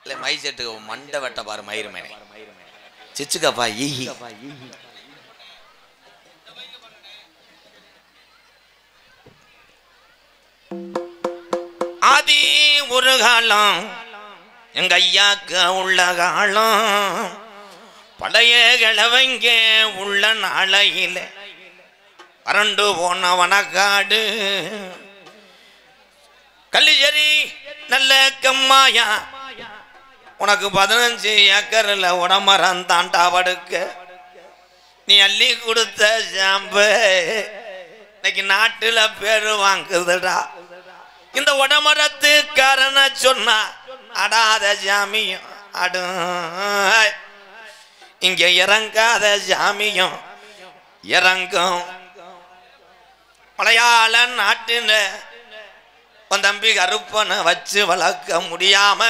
இல்லை my set மண்டை வெட்ட பாரு மயிறு மேனே சிச்சுக்கப்பா ஈஹி ஆதி ஒரு காலம் எங்க ஐயாக்கு உள்ள காலம் பழைய கிழவங்க உள்ள நாளையில வறண்டு போன வனக்காடு கல்லிச்சேரி நல்ல கம்மாயா உனக்கு 15 ஏக்கர்ல உடமரம் தாண்டா படுக்க நீ அள்ளி கொடுத்த சாம்பு இன்னைக்கு நாட்டுல பேரு வாங்குதுடா இந்த உடமரத்துக்காரன சொன்னா அடாத ஜாமியும் அடு இங்க இறங்காத ஜாமியும் இறங்கும் மலையாள நாட்டுல உன் தம்பி கருப்பனை வச்சு வளர்க்க முடியாம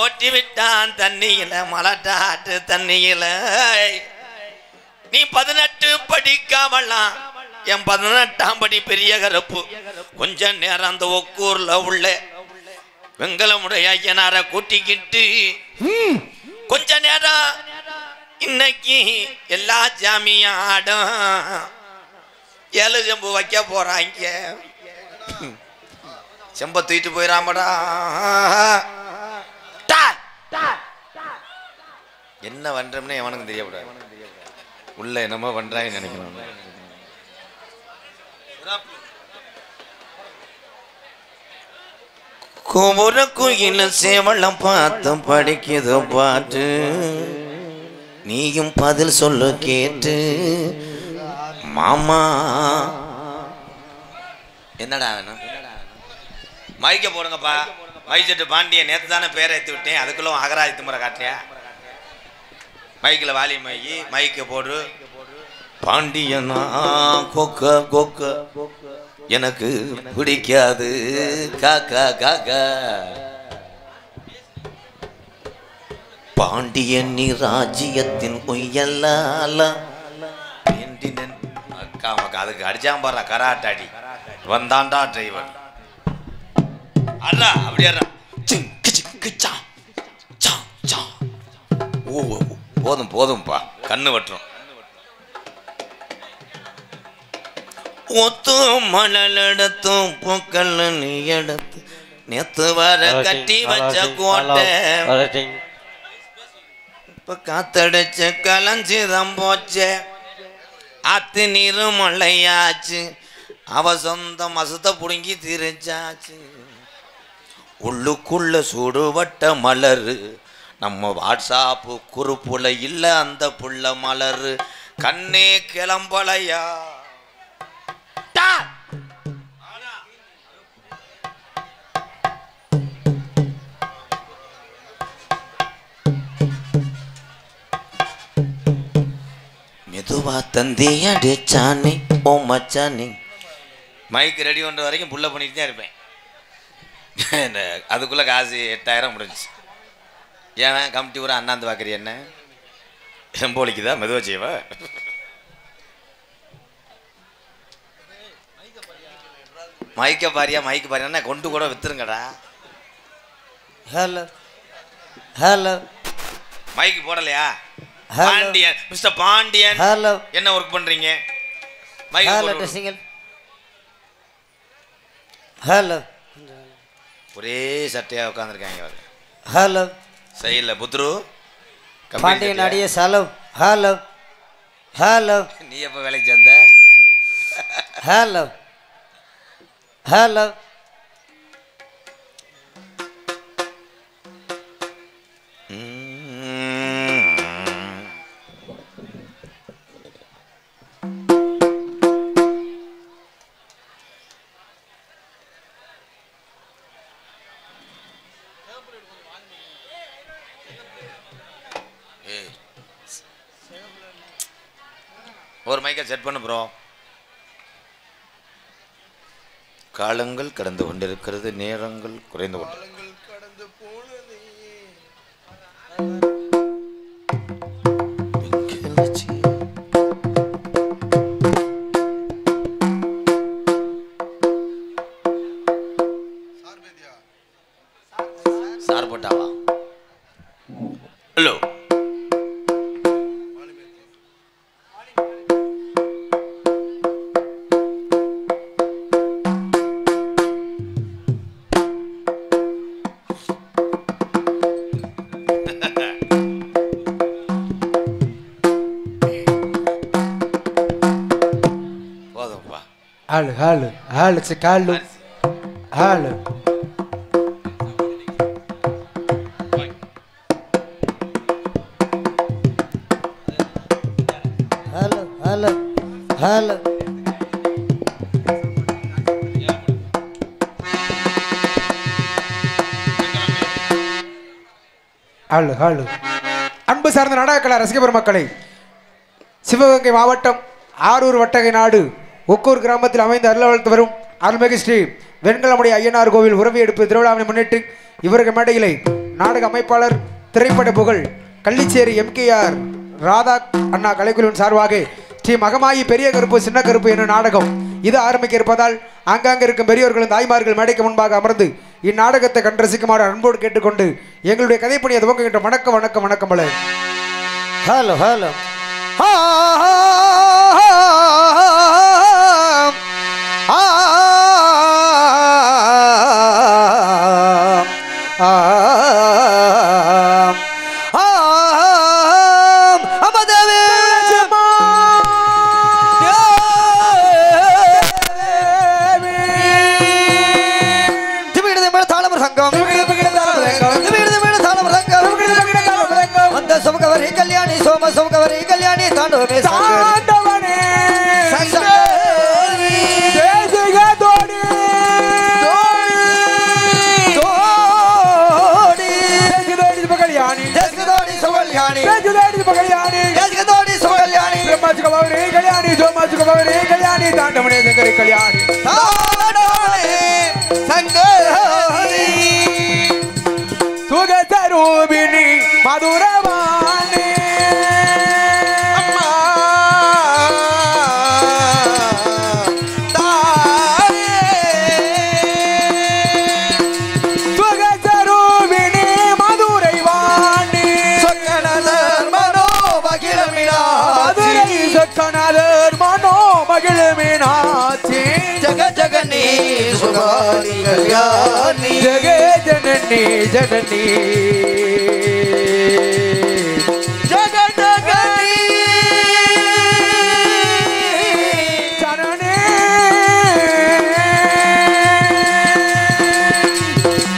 ஓட்டி விட்டான் தண்ணியில மலட்டாட்டு தண்ணியில நீ 18 படிக்காமலாம் என் 18ஆம் படி பெரிய கருப்பு கொஞ்ச நேரம் அந்த ஒக்கூர்ல உள்ள வெங்கலமுடைய ஐயனார கூட்டிக்கிட்டு கொஞ்ச நேரம் இன்னைக்கு எல்லா ஜாமியும் ஆடும் 7 செம்பு வைக்க போறாங்க செம்ப தூக்கிட்டு போயிடாமடா என்ன பண்றோம்னு எவனுக்கு தெரியக்கூடாது உள்ள என்னமோ பண்றாங்கன்னு நினைக்கிறோம் கோபுர குயில சேவலம் பார்த்து படிக்குது பாட்டு நீயும் பதில் சொல்லு கேட்டு மாமா என்னடா வேணும் மைக்க போடுங்கப்பா மைச்செட்டு பாண்டிய நேற்று தானே பேரை ஏற்றி விட்டேன் அதுக்குள்ள அகராஜத்து முறை காட்டியா மைக்கில் வாலி மைக்க போடு பாண்டியனா கொக்க கொக்க எனக்கு பிடிக்காது காக்கா காக்கா பாண்டியன் நீ ராஜ்யத்தின் பொய்யல்லால அக்கா மக்கா அதுக்கு அடிச்சான் பாரு கராட்டாடி வந்தாண்டா டிரைவர் அடா அப்படியே போதும் போதும்பா கண்ணு வட்டுரும் ஒத்து மணல் எடுத்தும் பூக்கள் நீ எடுத்து நேத்து வர கட்டி வச்ச கோட்டை இப்ப காத்தடிச்ச கலஞ்சிதம் போச்சே ஆத்து நீரு மழையாச்சு அவ சொந்த மசத்தை புடுங்கி திரிச்சாச்சு உள்ளுக்குள்ள சூடுவட்ட மலரு நம்ம வாட்ஸ்அப்பு குறுப்புல இல்ல அந்த புள்ள மலரு கண்ணே கிளம்பலையா மெதுவா தந்தி அடிச்சானே ஓ மச்சானே மைக் ரெடி பண்ற வரைக்கும் புள்ள பண்ணிட்டு தான் இருப்பேன் அதுக்குள்ள காசு 8000 முடிஞ்சு ஏன் கமிட்டி கூட அண்ணாந்து பார்க்குறீ என்ன செம்போலிக்குதா மெதுவா செய்வா மைக்க பாரியா மைக்கு பாரியா கொண்டு கூட வித்துருங்கடா ஹலோ ஹலோ மைக்கு போடலையா பாண்டியன் மிஸ்டர் பாண்டியன் ஹலோ என்ன ஒர்க் பண்றீங்க ஹலோ டெஸ்டிங் ஹலோ ஒரே சட்டையா உட்காந்துருக்காங்க ஹலோ சைடில் புத்ரு பாண்டியன் அடிய சலோ ஹலோ ஹலோ நீ எப்போ வேலைக்கு சேர்ந்த ஹலோ ஹலோ ஒரு மைக்கை செட் பண்ணு ப்ரோ காலங்கள் கடந்து கொண்டிருக்கிறது நேரங்கள் குறைந்து கொண்டு அப்பப்பா. ஆளு ஆளு ஆளு காலு ஆளு ஹலோ ஹலோ ஹலோ ஆளு ஆளு அன்பு சார்ந்த நாடகக்கலா ரசிக பெருமக்களை, சிவகங்கை மாவட்டம் ஆரூர் வட்டகை நாடு ஒக்கூர் கிராமத்தில் அமைந்து அருள் வளர்த்து வரும் அருள்மிகு ஸ்ரீ வெண்கலமுடைய ஐயனார் கோவில் உறவு எடுப்பு திருவிழாவை முன்னிட்டு இவருக்கு மேடையிலே நாடக அமைப்பாளர் திரைப்பட புகழ் கள்ளிச்சேரி MKR ராதா அண்ணா கலைக்குழுவின் சார்பாக ஸ்ரீ மகமாயி பெரிய கருப்பு சின்ன கருப்பு என்ற நாடகம் இது ஆரம்பிக்க இருப்பதால் ஆங்காங்க இருக்கும் பெரியோர்களும் தாய்மார்கள் மேடைக்கு முன்பாக அமர்ந்து இந்நாடகத்தை கண்டு ரசிக்குமாறு அன்போடு கேட்டுக்கொண்டு எங்களுடைய கதைப்பணியை துவங்குகின்ற வணக்கம் வணக்கம் வணக்கம் பல. ஹலோ ஹலோ சமகவரி கல்யாணி சோம சமகவரி கல்யாணி தாண்டவமே தாண்டவனே சங்கரி தேசிக தோடி தோடி தேசிக தோடி பகல்யாணி தேசிக தோடி சுகல்யாணி தேசிக தோடி பகல்யாணி தேசிக தோடி சுகல்யாணி பிரம்மசுகவரி கல்யாணி சோமசுகவரி கல்யாணி தாண்டவனே சங்கரி கல்யாணி தாண்டவனே சங்கரி சுகதரூபிணி மதுரவாணி அம்மா தாயே சுகதரூபிணி மதுரை வாணி சொக்கனதர் மனோ மகிழமினாச்சி சொக்கனதர் மனோ மகிழமினாச்சி ஜக ஜகனி சுகாரி கல்யாணி ஜகே ஜனனி ஜனனி ஜக ஜகனி ஜனனி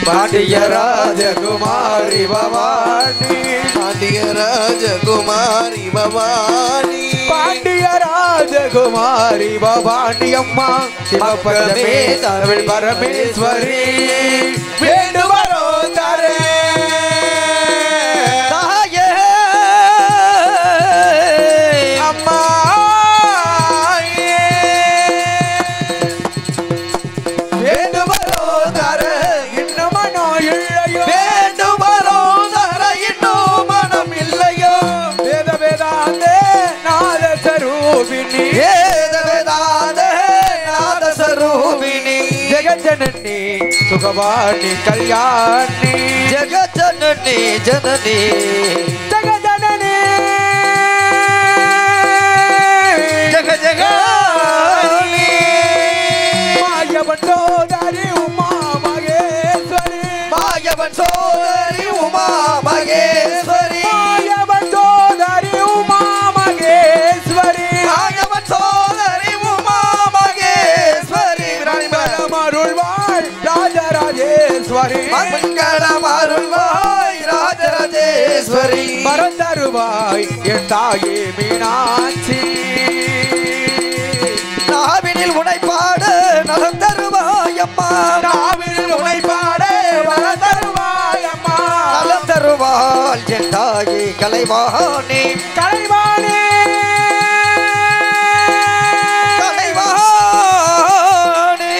பாண்டிய ராஜகுமாரி பவானி பாண்டிய ராஜகுமாரி பவானி பாண்டிய ராஜகுமாரி பவானி அம்மா சிவபரமே தமிழ் பரமேஸ்வரி வேண்டுவரோ தரே தாயே அம்மா வேண்டுவரோ தரே இன்னும் மனோ இல்லையோ வேண்டுவரோ தரே இன்னும் மனம் இல்லையோ வேத வேதாந்தே நாத சரூபிணி வேத வேதாந்தே நாத சரூபிணி ஜெகஜனனி சுகவாணி கல்யாணி ஜெகஜனனி ஜனனி ஜெகஜனனி ஜெக ஜெகனி மாயவன் சோதரி உமா மகேஸ்வரி மாயவன் சோதரி உமா மகேஸ்வரி மாயவன் சோதரி உமா மகேஸ்வரி மாயவன் சோதரி உமா மகேஸ்வரி மருள்வாள் ராஜராஜேஸ்வரி மங்களம் அருள்வாய் ராஜராஜேஸ்வரி மறந்தருவாய் என் தாயே மீனாட்சி நாவினில் உனைப்பாடு நலம் தருவாய் அம்மா நாவினில் உனைப்பாடு நலம் தருவாய் அம்மா நலம் தருவாள் என் தாயே கலைவாணி கலைவாணி கலைவாணி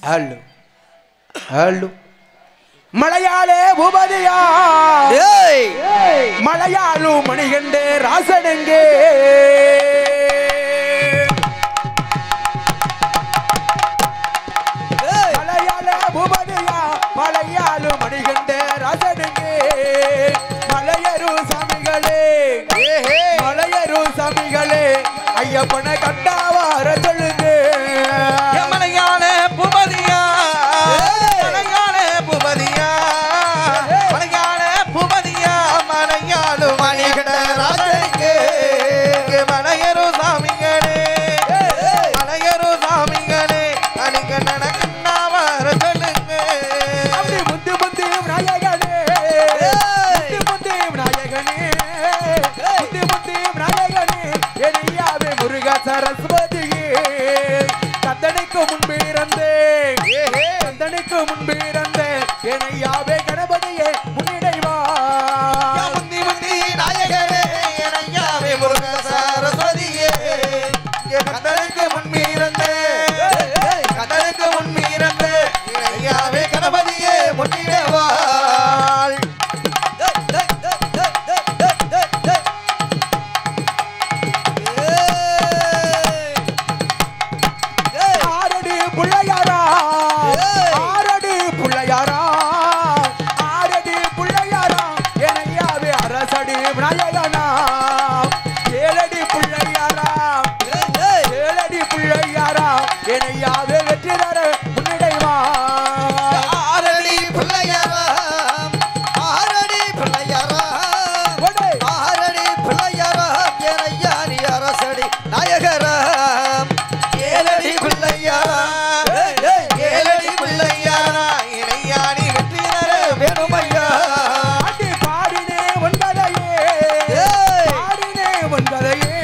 ஹலோ ஹலோ மலையாளே பூபதியா மலையாளு மணிகண்டே ராசனெங்கே மலையாள பூபதியா மலையாளு மணிகண்டே ராசனெங்கே மலையரு சாமிகளே மலையரு சாமிகளே ஐயப்பன கண்டாவார சொல்லுங்க மலையாள பூபதியா மலையாள பூபதியா மலையாள பூபதியா மலையாளு மணிகண்ட ராசனெங்கே எனையாவே முருக சரஸ்வதியே கந்தனுக்கு முன்பிருந்தே கந்தனுக்கு முன்பிருந்தே எனையாவே கணபதியே முன்னிடைவா முந்தி முந்தி நாயகரே எனையாவே முருக சரஸ்வதியே கந்தனுக்கு முன்பிருந்தே கந்தனுக்கு முன்பிருந்தே எனையாவே கணபதியே முன்னிடைவாள் எனையாவே வெற்றி தர முன்னிடைவா ஆரடி பிள்ளையாரா ஆரடி பிள்ளையாரா ஆரடி பிள்ளையாரா எனையாரி அரசடி நாயகரா ஏழடி பிள்ளையாரா ஏழடி பிள்ளையாரா எனையாரி வெற்றி தர வேணுமையா அடி பாடினே ஒன்பதையே பாடினே ஒன்பதையே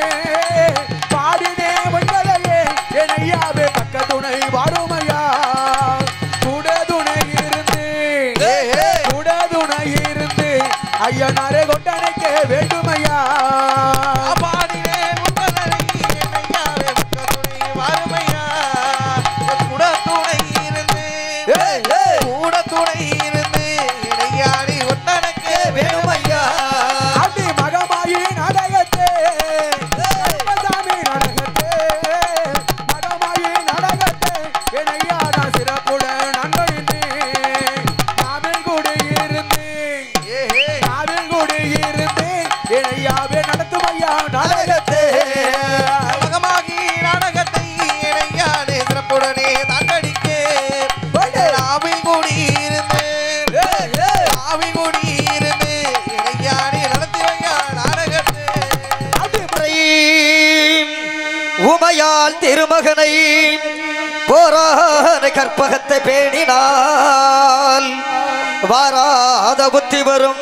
பாடினே ஒன்பதையே எனையாவே பக்க துணை வாருமையா கூட துணை இருந்து ஐயனாரே கொண்டனைக்கே வேண்டுமையா பாடினேன் உன்பதனை எனையாவே பக்க துணை வாருமையா கூட துணை இருந்து கூட துணை இருந்து இணையாடி ஒட்டனுக்கு வேணுமையா அடி மகமாயி நாடகத்தே கருப்பசாமி நாடகத்தே மகமாயி நாடகத்தே எனையா நான் சிறப்புடன் நன்மையினே நாவில் குடியிருந்து எனையாவே நடத்துமையா நாடகத்தே மகமாகி நாடகத்தை இணையாடி சிறப்புடனே தாண்டடிக்கே ஆவில் கூடி இருந்து ஆவில் கூடி இருந்து இணையாடி நடத்தி வையா நாடகத்தை உமையால் திருமகனை போரான கற்பகத்தை பேணினால் வாராத புத்தி வரும்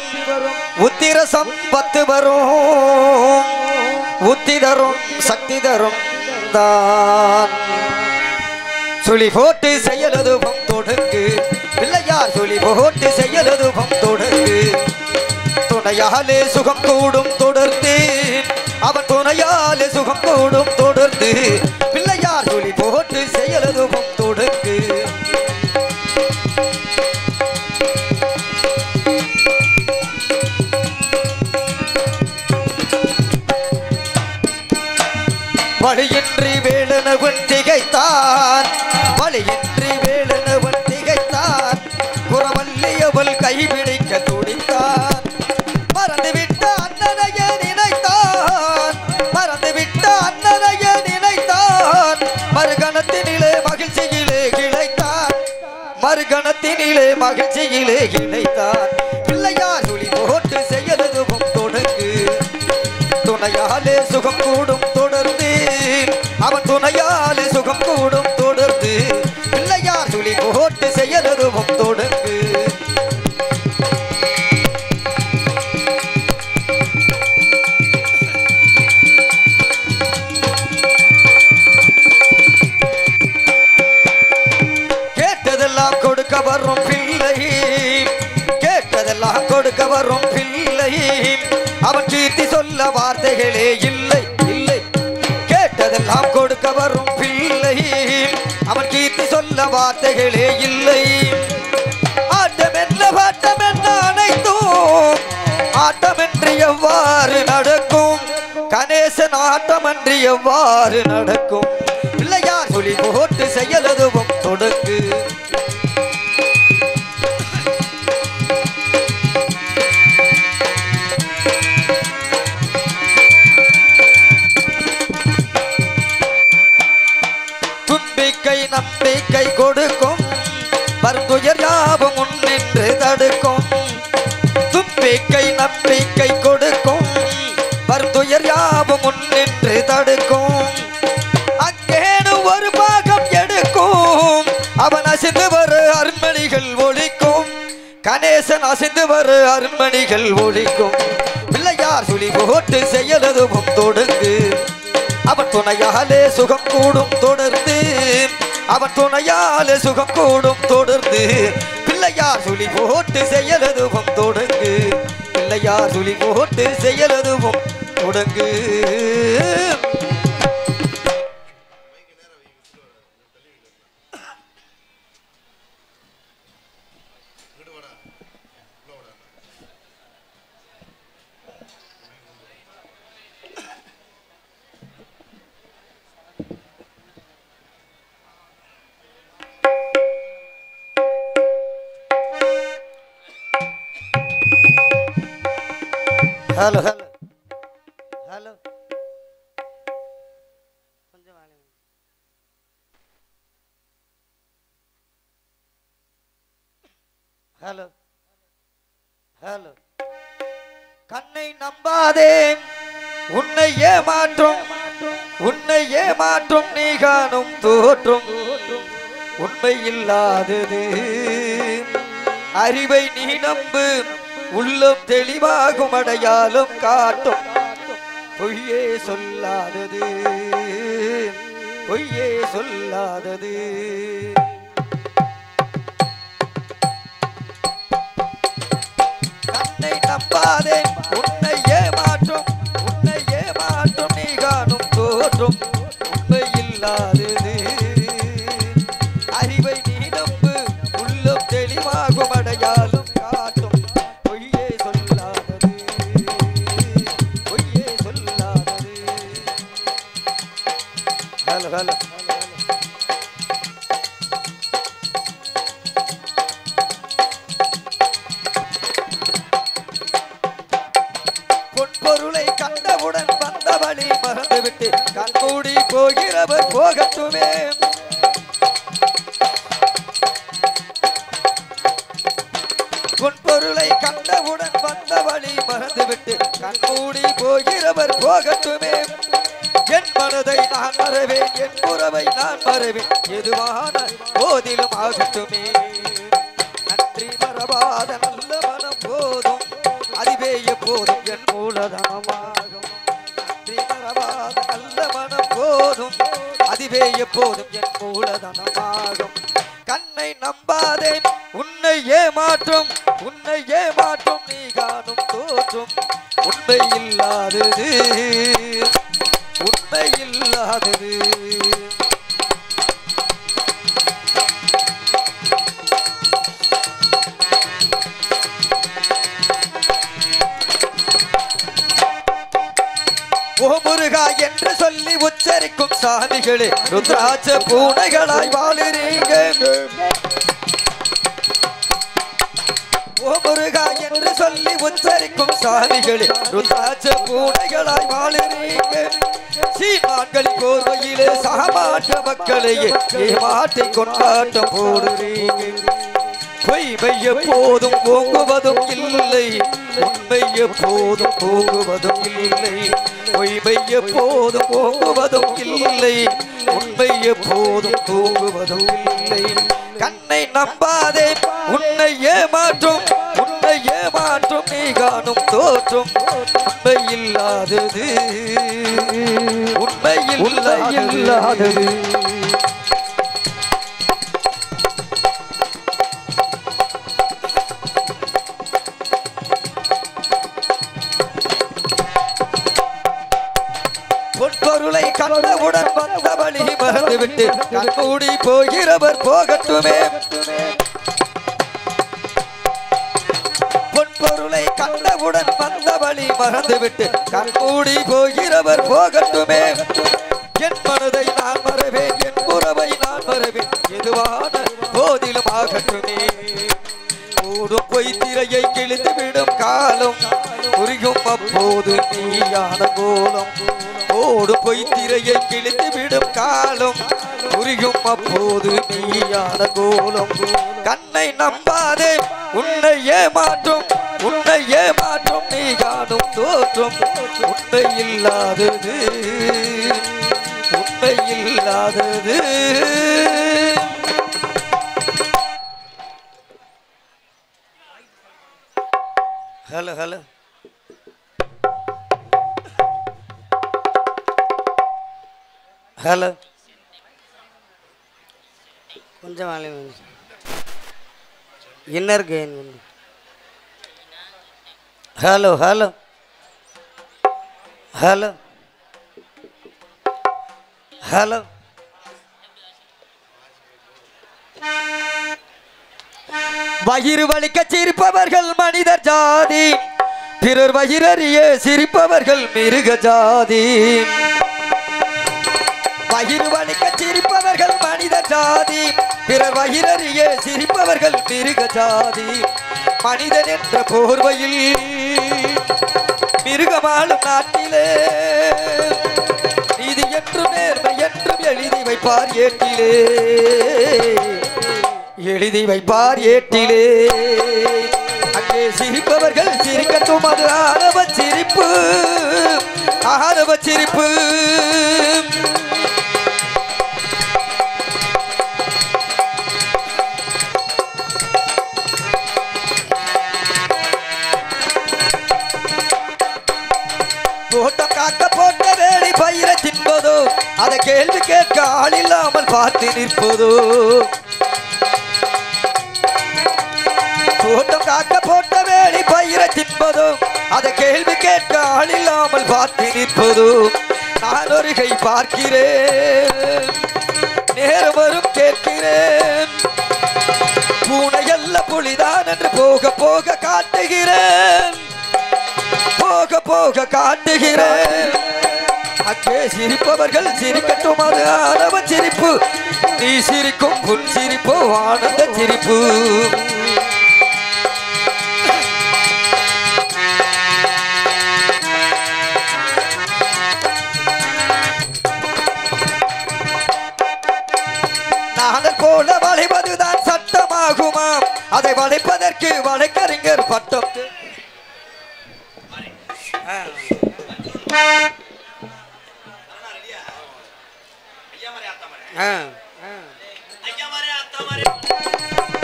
உத்திர சம்பத்து வரும் உத்தி தரும் சக்தி தரும் தான் சுழி போட்டு செயலதுபம் தொடுக்கு பிள்ளையார் சுழி போட்டு செயலதுபம் தொடுக்கு துணையாலே சுகம் கூடும் தொடர்ந்து அவன் துணையாலே சுகம் கூடும் தொடர்ந்து பிள்ளையார் சுழி போட்டு செயலதுபம் தொடுக்கு வழியின்றி வேலனவன் திகைத்தான் வழியின்றி வேலனவன் திகைத்தான் குறவல்லியவள் கைபிடிக்க துடித்தான் மறந்துவிட்ட அண்ணனைய நினைத்தான் மறந்துவிட்ட அண்ணனைய நினைத்தான் மறுகணத்தினிலே மகிழ்ச்சியிலே கிளைத்தான் மறுகணத்தினிலே மகிழ்ச்சியிலே கிளைத்தான் பிள்ளையார் சுழி போட்டு செயலதுவும் தொடங்கு துணையாலே சுகம் கூடும் தொடர்ந்து அவன் துணையாலே சுகம் கூடும் தொடர்ந்து பிள்ளையார் சுழி போட்டு செயலதுவும் தொடங்கு கேட்டதெல்லாம் கொடுக்க வரும் பிள்ளை கேட்டதெல்லாம் கொடுக்க வரும் பிள்ளை அவன் கீர்த்தி சொல்ல வார்த்தைகளே இல்லை இல்லை கேட்டதெல்லாம் கொடுக்க வரும் பிள்ளை அவன் கீர்த்தி சொல்ல வார்த்தைகளே இல்லை ஆட்டம் என்ன பாட்டம் என்ன அனைத்தும் ஆட்டமின்றி எவ்வாறு நடக்கும் கணேசன் ஆட்டமன்றி எவ்வாறு நடக்கும் பிள்ளையார் சுழி போட்டு செயலதுவும் தொடங்கு தும்பிக்கை நம்பிக்கை கொடுக்கும் வருந்துயர் யாவும் முன்னின்று தடுக்கும் தும்பிக்கை நம்பிக்கை கொடுக்கும் வருந்துயர் யாவும் முன்னின்று தடுக்கும் அங்கேனு ஒரு பாகம் எடுக்கும் அவன் அசிந்து வரு அருண்மணிகள் ஒழிக்கும் கணேசன் அசிந்து வரு அருண்மணிகள் ஒழிக்கும் பிள்ளையார் சுழி போட்டு செயலதுவும் தொடங்கு அவன் துணையாலே சுகம் கூடும் தொடர்ந்து அவன் துணையாலே சுகம் கூடும் தொடர்ந்து பிள்ளையார் சுழி போட்டு செயலதுவும் தொடங்கு பிள்ளையார் சுழி போட்டு செயலதுவும் தொடங்கு hello hello hello hello hello கண்ணை நம்பாதே உன்னை ஏமாற்றும் நீ காணும் தோற்றும் உண்மை இல்லாதது அறிவை நீ நம்பு உள்ளம் தெளிவாகும் அடையாளம் காட்டும் பொய்யே சொல்லாதது பொய்யே சொல்லாதது கண்ணை நம்பாதே உன்னை ஏமாற்றும் நீ காணும் தோற்றும் உண்மை இல்லாதது அறிவை நீ நம்பு உள்ளம் தெளிவாகும் அடையாளம் பொன்பொருளை கண்டவுடன் வந்த வழி மறந்துவிட்டு கண்மூடி போகிறவர் போகட்டுமே பொன்பொருளை கண்டவுடன் வந்த வழி மறந்துவிட்டு கண்மூடி போகிறவர் போகட்டுமே என் மனதை நான் மறவேன் என் உறவை நான் மறவேன் எதுவான போதிலும் ஆகட்டுமே நன்றி மறவாத நல்ல மனம் போதும் அதுவே எப்போதும் என் மூலதனமாகும் நன்றி மறவாத நல்ல மனம் போதும் அதுவே எப்போதும் என் மூலதனமாகும் கண்ணை நம்பாதே உன்னை ஏமாற்றும் நீ காணும் தோற்றும் உண்மை இல்லாதது உண்மை இல்லாதது ஓ முருகா என்று சொல்லி உச்சரிக்கும் சாமிகளே ருத்ராட்ச பூனைகளாய் வாழுறீங்க ஓ முருகா என்று சொல்லி உச்சரிக்கும் சாமிகளே ருத்ராட்ச பூனைகளாய் வாழுறீங்க சீமான்களின் கோர்வையிலே சாமாற்ற மக்களையே ஏமாற்றி கொண்டாட்டம் போடுறீங்க பொய்மை எப்போதும் போங்குவதும் இல்லை உண்மை எப்போதும் போங்குவதும் இல்லை பொய்மை எப்போதும் போங்குவதும் இல்லை உண்மை எப்போதும் தூங்குவதும் இல்லை கண்ணை நம்பாதே உன்னை ஏமாற்றும் நீ காணும் தோற்றும் உண்மை இல்லாதது உண்மை இல்லாதது பொற்பொருளை கண்டவுடன் வந்த வழி மறந்துவிட்டு கண்மூடி போகிறவர் போகட்டுமே பொன்பொருளை கண்டவுடன் வந்த வழி மறந்துவிட்டு கண்மூடி போகிறவர் போகட்டுமே என் மனதை நான் மறவேன் என் உறவை நான் மறவேன் எதுவான போதிலும் ஆகட்டுமே ஓடும் பொய் திரையை கிழித்து விடும் காலம் புரியும் அப்போது நீயான கோலம் ஓடும் பொய் திரையை கிழித்து விடும் காலம் புரியும் அப்போது நீயான கோலம் கண்ணை நம்பாதே உன்னை ஏமாற்றும் நீ காணும் தோற்றும் உண்மை இல்லாதது உண்மை இல்லாதது ஹலோ ஹலோ ஹலோ கொஞ்சம் வேலை inner gain hello hello hello hello வயிறு வலிக்க சிரிப்பவர்கள் மனிதர் ஜாதி பிறர் வயிறறிய சிரிப்பவர்கள் மிருக ஜாதி வயிறு வலிக்க சிரிப்பவர்கள் மனிதர் ஜாதி பிறர் வயிறறிய சிரிப்பவர்கள் மிருக ஜாதி மனிதன் என்ற போர்வையில் மிருகமாளும் நாட்டிலே நீதி என்றும் நேர்மை என்றும் எழுதி வைப்பார் ஏட்டிலே எழுதி வைப்பார் ஏட்டிலே அங்கே சிரிப்பவர்கள் சிரிக்கட்டும் அது ஆரவ சிரிப்பு ஆரவ சிரிப்பு போட்டம் காக்க போட்ட வேலை பயிர தின்பதோ அதை கேள்வி கேட்க ஆள் இல்லாமல் பார்த்து நிற்பதோ போட்டம் காக்க போட்ட வேலை பயிர தின்பதோ அதை கேள்வி கேட்க ஆள் இல்லாமல் பார்த்து நிற்பதோ நான் ஒரு கை பார்க்கிறேன் நேரம் வரும் கேட்கிறேன் பூனையல்ல புலிதான் என்று போக போக காட்டுகிறேன் போக போக காட்டுகிறேன் அங்கே சிரிப்பவர்கள் சிரிக்கட்டும் அது ஆரவ சிரிப்பு நீ சிரிக்கும் புன் சிரிப்பு ஆனந்த சிரிப்பு நாடல் போல வளைவதுதான் சட்டமாகுமாம் அதை வளைப்பதற்கு வழக்கறிஞர் பட்டம்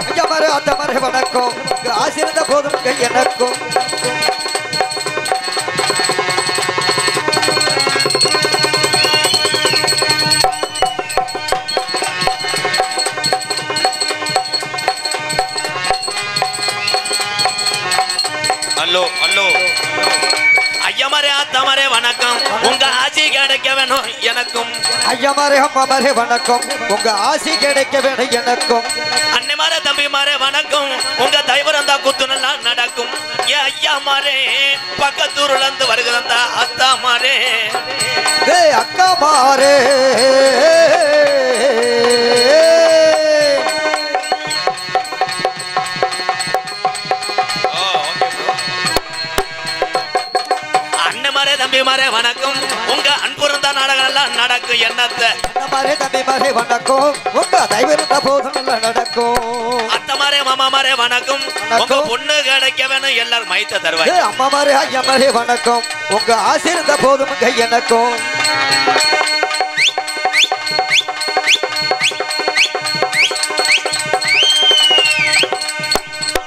ஐயமரே வணக்கம் ஆசிர்ந்த போதும் எனக்கும் ஹலோ ஹலோ ஐயமரே ஆத்தமரே வணக்கம் உங்க ஆசி கிடைக்க வேணும் எனக்கும் ஐயமரே அம்மாமரே வணக்கம் உங்க ஆசி கிடைக்க வேணும் எனக்கும் அன்னைமாரே தம்பிமாரே வணக்கம் உங்க தைவரந்தா குத்து நல்லா நடக்கும் ஏ ஐயாமாரே பக்கத்தூர்ல இருந்து வருகிறந்தா அத்தாமாரே அக்கா மாரே தம்பிமாரே வணக்கம் உங்க அன்புறந்த நாடகம் எல்லாம் நடக்கும் என்னத்த தம்பிமாரே வணக்கம் உங்க தைவரந்தா போதும் நல்லா நடக்கும் அத்தமாரே மாமாமாரே வணக்கம் உங்க பொண்ணு கிடைக்க வேணும் எல்லாரும் மைத்த தருவாங்க அம்மாமாரே ஐயமாரே வணக்கம் உங்க ஆசிர்ந்த போதும் எனக்கும்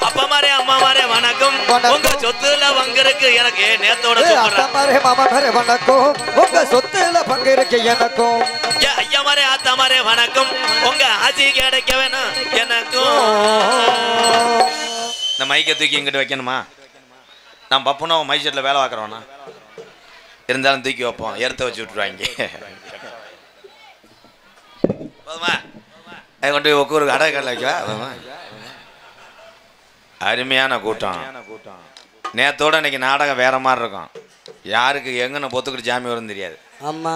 அப்பமாரே அம்மாமாரே வணக்கம் உங்க சொத்துல பங்கிருக்கு எனக்கு நேத்தோட அத்தமாரே மாமாமாரே வணக்கம் உங்க சொத்துல பங்கிருக்கு எனக்கும் ஐயாமாரே ஆத்தாமாரே வணக்கம் உங்க ஆசி கிடைக்க வேணும் எனக்கும் இந்த மைக்கை தூக்கி இங்கிட்டு வைக்கணுமா நான் பப்புனா மைசெட்டில் வேலை பார்க்குறோண்ணா இருந்தாலும் தூக்கி வைப்போம் எடுத்து வச்சு விட்டுருவாங்க போதுமா அதை கொண்டு போய் ஒவ்வொரு அடை கடலை வைக்கவா அருமையான கூட்டம் நேத்தோட இன்னைக்கு நாடகம் வேற மாதிரி இருக்கும் யாருக்கு எங்கன்னு பொத்துக்கிட்டு ஜாமி வரும் தெரியாது ஆமா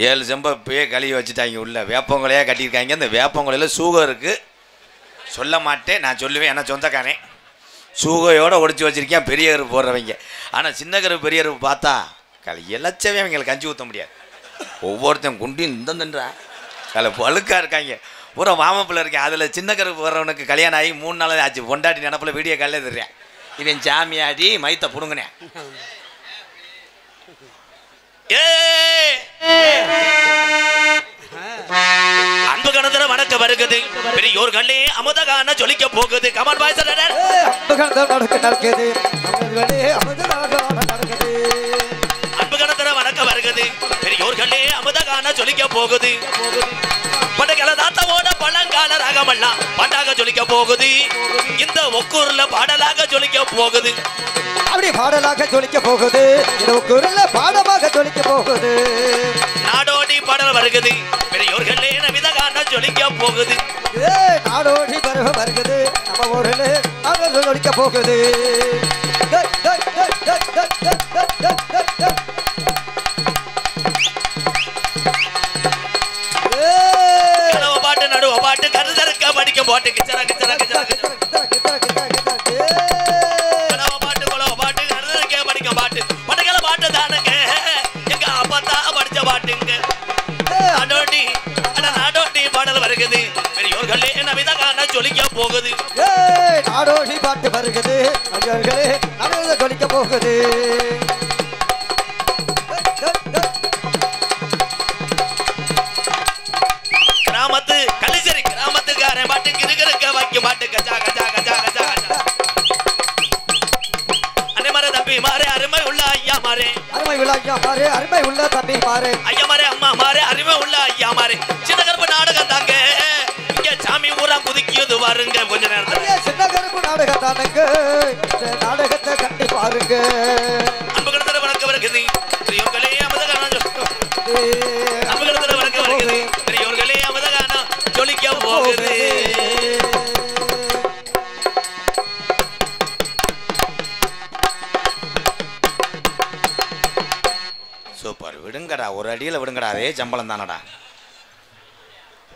7 செம்ப இப்பயே கழுவி வச்சுட்டாங்க உள்ள வேப்பங்குலையாக கட்டியிருக்காங்க இந்த வேப்பங்குலையில் சூகம் இருக்குது சொல்ல மாட்டேன் நான் சொல்லுவேன் என்ன சொந்தக்காரன் சூகையோடு ஒடிச்சு வச்சிருக்கேன் பெரிய கருப்பு போடுறவங்க ஆனால் சின்ன கருப்பு பெரிய கருப்பு பார்த்தா இழைச்சவே அவங்களுக்கு கஞ்சி ஊற்ற முடியாது ஒவ்வொருத்தையும் குண்டியும் இந்தன்றா அதில் பழுக்காக இருக்காங்க பூரா வாமப்பில் இருக்கேன் அதில் சின்ன கருப்பு போடுறவனுக்கு கல்யாணம் ஆகி 3 நாள் ஆச்சு பொண்டாட்டி நினப்பில் வீடியோ காலையில் தர்றேன் இவன் சாமியாடி மைத்த புடுங்கினேன் அன்பு கணதர வணக்க வருகிறது பெரியோர் கண்ணே அமுதகான ஜொலிக்க போகுது கமல் பாய் சார் அன்பு கணதர நடக்குது அன்பு கணதர வணக்க வருகிறது பெரியோர் பெரியோர்களே அமுதகான ஜொலிக்க போகுது படகல தாத்தாவோட பழங்கால ராகமெல்லாம் பாட்டாக ஜொலிக்க போகுது இந்த ஒக்கூர்ல பாடலாக ஜொலிக்க போகுது அப்படி பாடலாக ஜொலிக்க போகுது இந்த ஒக்கூர்ல பாடமாக ஜொலிக்க போகுது நாடோடி பாடல் வருகுது பெரியோர்களே நமிதகான ஜொலிக்க போகுது நாடோடி பருவ வருகுது நம்ம ஊரில் நாடோடி ஜொலிக்க போகுது பாட்டு நடுவ பாட்டு கருதருக்க படிக்க போட்டு கிச்சர கிச்சர கிச்சர பாட்டு கொலவ பாட்டு கருதருக்க படிக்க பாட்டு படகல பாட்டு தானுங்க எங்க அப்பா படிச்ச பாட்டுங்க நாடோடி நாடோடி பாடல் வருகுது பெரியோர்களே நமிதகான ஜொலிக்க போகுது நாடோடி பாட்டு வருகுது பெரியோர்களே நமிதகான ஜொலிக்க போகுது கிராமத்து கலிசரி கிராமத்துக்காரன் பாட்டு கிருகிருக்க வைக்கும் பாட்டு கஜா கஜா கஜா கஜா அண்ணே மாரே தம்பி மாரே அருமை உள்ள ஐயா மாரே அருமை உள்ள ஐயா மாரே அருமை உள்ள தம்பி மாரே ஐயா மாரே அம்மா மாரே அருமை உள்ள ஐயா மாரே சின்ன கருப்பு நாடகம் தாங்க இங்க சாமி ஊரா குதிக்கியது பாருங்க கொஞ்ச நேரத்துல சின்ன கருப்பு நாடகம் தானுங்க நாடகத்தை கட்டி பாருங்க அன்புகளத்துல வணக்கம் வருகிறது பெரியோர்களே அமுதகான அன்புகளத்துல வணக்கம் வருகிறது பெரியோர்களே அமுதகான ஜொலிக்க போகுது சூப்பர் விடுங்கடா ஒரு அடியில் விடுங்கடா அதே சம்பளம் தானடா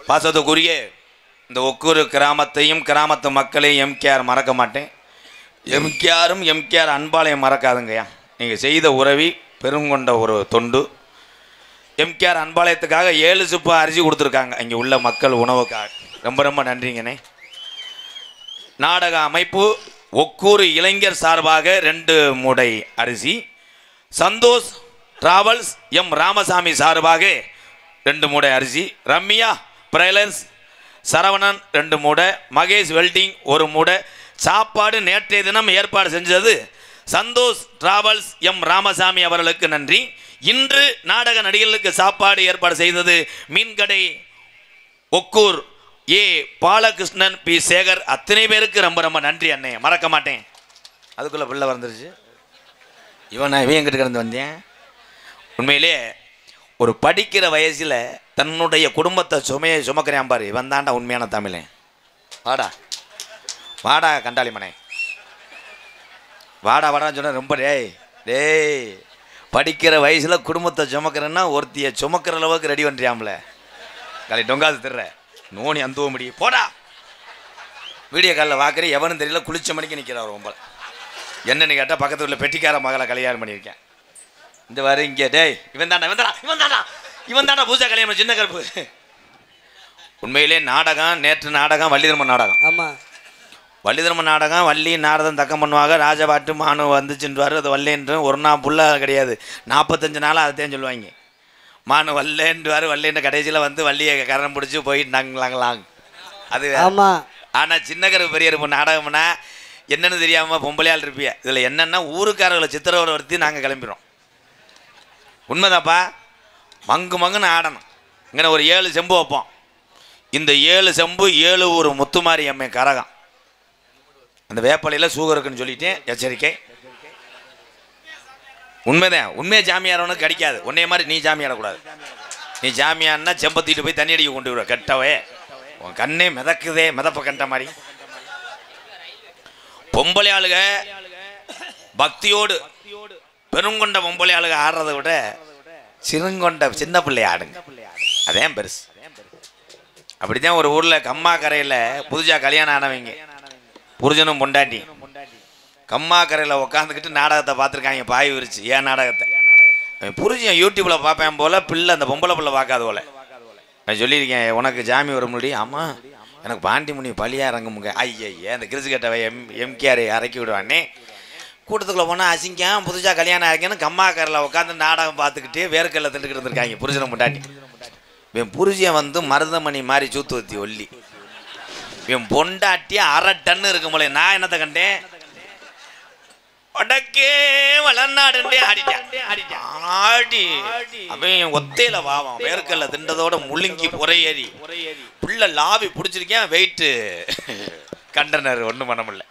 பாசத்துக்குரிய இந்த ஒக்கூர் கிராமத்தையும் கிராமத்து மக்களையும் எம்கேஆர் மறக்க மாட்டேன் எம்கேஆரும் எம்கேஆர் அன்பாளையம் மறக்காதுங்கய்யா நீங்கள் செய்த உறவி பெருங்கொண்ட ஒரு தொண்டு எம்கேஆர் அன்பாளையத்துக்காக 7 சிப்பு அரிசி கொடுத்துருக்காங்க இங்கே உள்ள மக்கள் உணவுக்காக ரொம்ப ரொம்ப நன்றிங்கண்ணே நாடக அமைப்பு ஒக்கூர் இளைஞர் சார்பாக 2 மூடை அரிசி சந்தோஷ் டிராவல்ஸ் எம் ராமசாமி சார்பாக 2 மூடை அரிசி ரம்யா பிரைலர்ஸ் சரவணன் 2 மூடை மகேஷ் வெல்டிங் 1 மூடை சாப்பாடு நேற்றைய தினம் ஏற்பாடு செஞ்சது சந்தோஷ் டிராவல்ஸ் எம் ராமசாமி அவர்களுக்கு நன்றி இன்று நாடக நடிகர்களுக்கு சாப்பாடு ஏற்பாடு செய்தது மீன்கடை ஒக்கூர் ஏ பாலகிருஷ்ணன் பி சேகர் அத்தனை பேருக்கு ரொம்ப ரொம்ப நன்றி அண்ணே மறக்க மாட்டேன் அதுக்குள்ளே பிள்ளை வந்துருச்சு இவன் எங்கிட்ட கிடந்து வந்தேன் உண்மையிலே ஒரு படிக்கிற வயசில் தன்னுடைய குடும்பத்தை சுமையை சுமக்கிறேன் பாரு இவன் தாண்டா உண்மையான தமிழன் வாடா வாடா கண்டாளிமனே வாடா வாடான்னு சொன்ன ரொம்ப டேய் படிக்கிற வயசில் குடும்பத்தை சுமக்கிறேன்னா ஒருத்தியை சுமக்கிற அளவுக்கு ரெடி பண்ணுறியாம்ல காலை டொங்காது திடுற நோனி அந்துவ முடியும் போடா வீடியோ காலில் வாக்குற எவனும் தெரியல குளிச்ச மணிக்கு நிற்கிறார் ரொம்ப என்னன்னு கேட்டால் பக்கத்து உள்ள பெட்டிக்கார மகளை கல்யாணம் பண்ணியிருக்கேன் இந்த வாரு இங்கே டேய் இவன் தாண்டா பூஜா கல்யாணம் சின்ன கருப்பு உண்மையிலே நாடகம் நேற்று நாடகம் வள்ளிதர்மன் நாடகம் ஆமாம் வள்ளிதர்மன் நாடகம் வள்ளி நாரதம் தக்கம் பண்ணுவாங்க ராஜபாட்டு மானு வந்துச்சுன்றாரு அது வல்லேன்று ஒரு நாள் புல்லாக கிடையாது 45 நாளாக அதைத்தான் சொல்லுவாங்க மானு வல்லேன்றாரு வல்லேன்னு கடைசியில் வந்து வள்ளியை கரணம் பிடிச்சி போயிட்டாங்களாங்களாங்க அது ஆமாம் ஆனால் சின்ன கருப்பு பெரிய இருப்பு நாடகம்னா என்னென்னு தெரியாமல் பொம்பளையால் இருப்பிய இதில் என்னென்னா ஊருக்காரர்களை சித்திரவதை வருத்தி நாங்கள் கிளம்பிடுறோம் உண்மைதாப்பா மங்குன்னு ஆடணும் இங்கே ஒரு 7 செம்பு வைப்போம் இந்த 7 செம்பு 7 ஒரு முத்துமாரி அம்மை கரகம் அந்த வேப்பலையில் சூகர் இருக்குன்னு சொல்லிட்டேன் எச்சரிக்கை உண்மைதான் உண்மையை ஜாமியாரவனுக்கு கிடைக்காது உன்னைய மாதிரி நீ ஜாமியாடக்கூடாது நீ ஜாமியான்னா செம்பத்திட்டு போய் தண்ணி அடிக்க கொண்டு விடுவ கெட்டவே உன் கண்ணே மிதக்குதே மிதப்ப கண்ட மாதிரி பொம்பளை ஆளுக பக்தியோடு பெருங்கொண்ட பொம்பளை ஆளுக ஆடுறதை விட சிறுங்கொண்ட சின்ன பிள்ளை ஆடுங்க அதே பெருசு அப்படித்தான் ஒரு ஊரில் கம்மா கரையில் புதுசாக கல்யாணம் ஆனவங்க புருஷனும் பொண்டாட்டி கம்மா கரையில் உட்காந்துக்கிட்டு நாடகத்தை பார்த்துருக்காங்க பாய் விரிச்சு ஏன் நாடகத்தை புருஷன் யூடியூப்பில் பார்ப்பேன் போல் பிள்ளை அந்த பொம்பளை பிள்ளை பார்க்காத போல நான் சொல்லியிருக்கேன் உனக்கு ஜாமி வர முடியும் ஆமாம் எனக்கு பாண்டி முனி பழியாக இறங்குமுங்க ஐயே அந்த கிறிசு கட்டவை எம்கேஆரை இறக்கி விடுவானே கூட்டத்துக்குள்ளே போனால் அசிங்கம் புதுசாக கல்யாணம் ஆகிக்கன்னு கம்மா கரையில் உட்காந்து நாடகம் பார்த்துக்கிட்டே வேர்க்கல்ல திண்டுக்கிட்டு இருந்திருக்காங்க புருஷனை பொண்டாட்டி என் புருஷன் வந்து மருதமணி மாதிரி சூத்து ஊற்றி ஒல்லி என் பொண்டாட்டி 1/2 டன் இருக்கும் போல நான் என்னத்தை கண்டேன் வடக்கே வளர்நாடுண்டே ஆடிட்டான். ஆடி அவன் ஒத்தையில வாவான் வேர்க்கல்ல திண்டதோட முழுங்கி புறையேறி புள்ள லாவி பிடிச்சிருக்கேன். வெயிட்டு கண்டனர் ஒன்றும் பண்ண முடியல.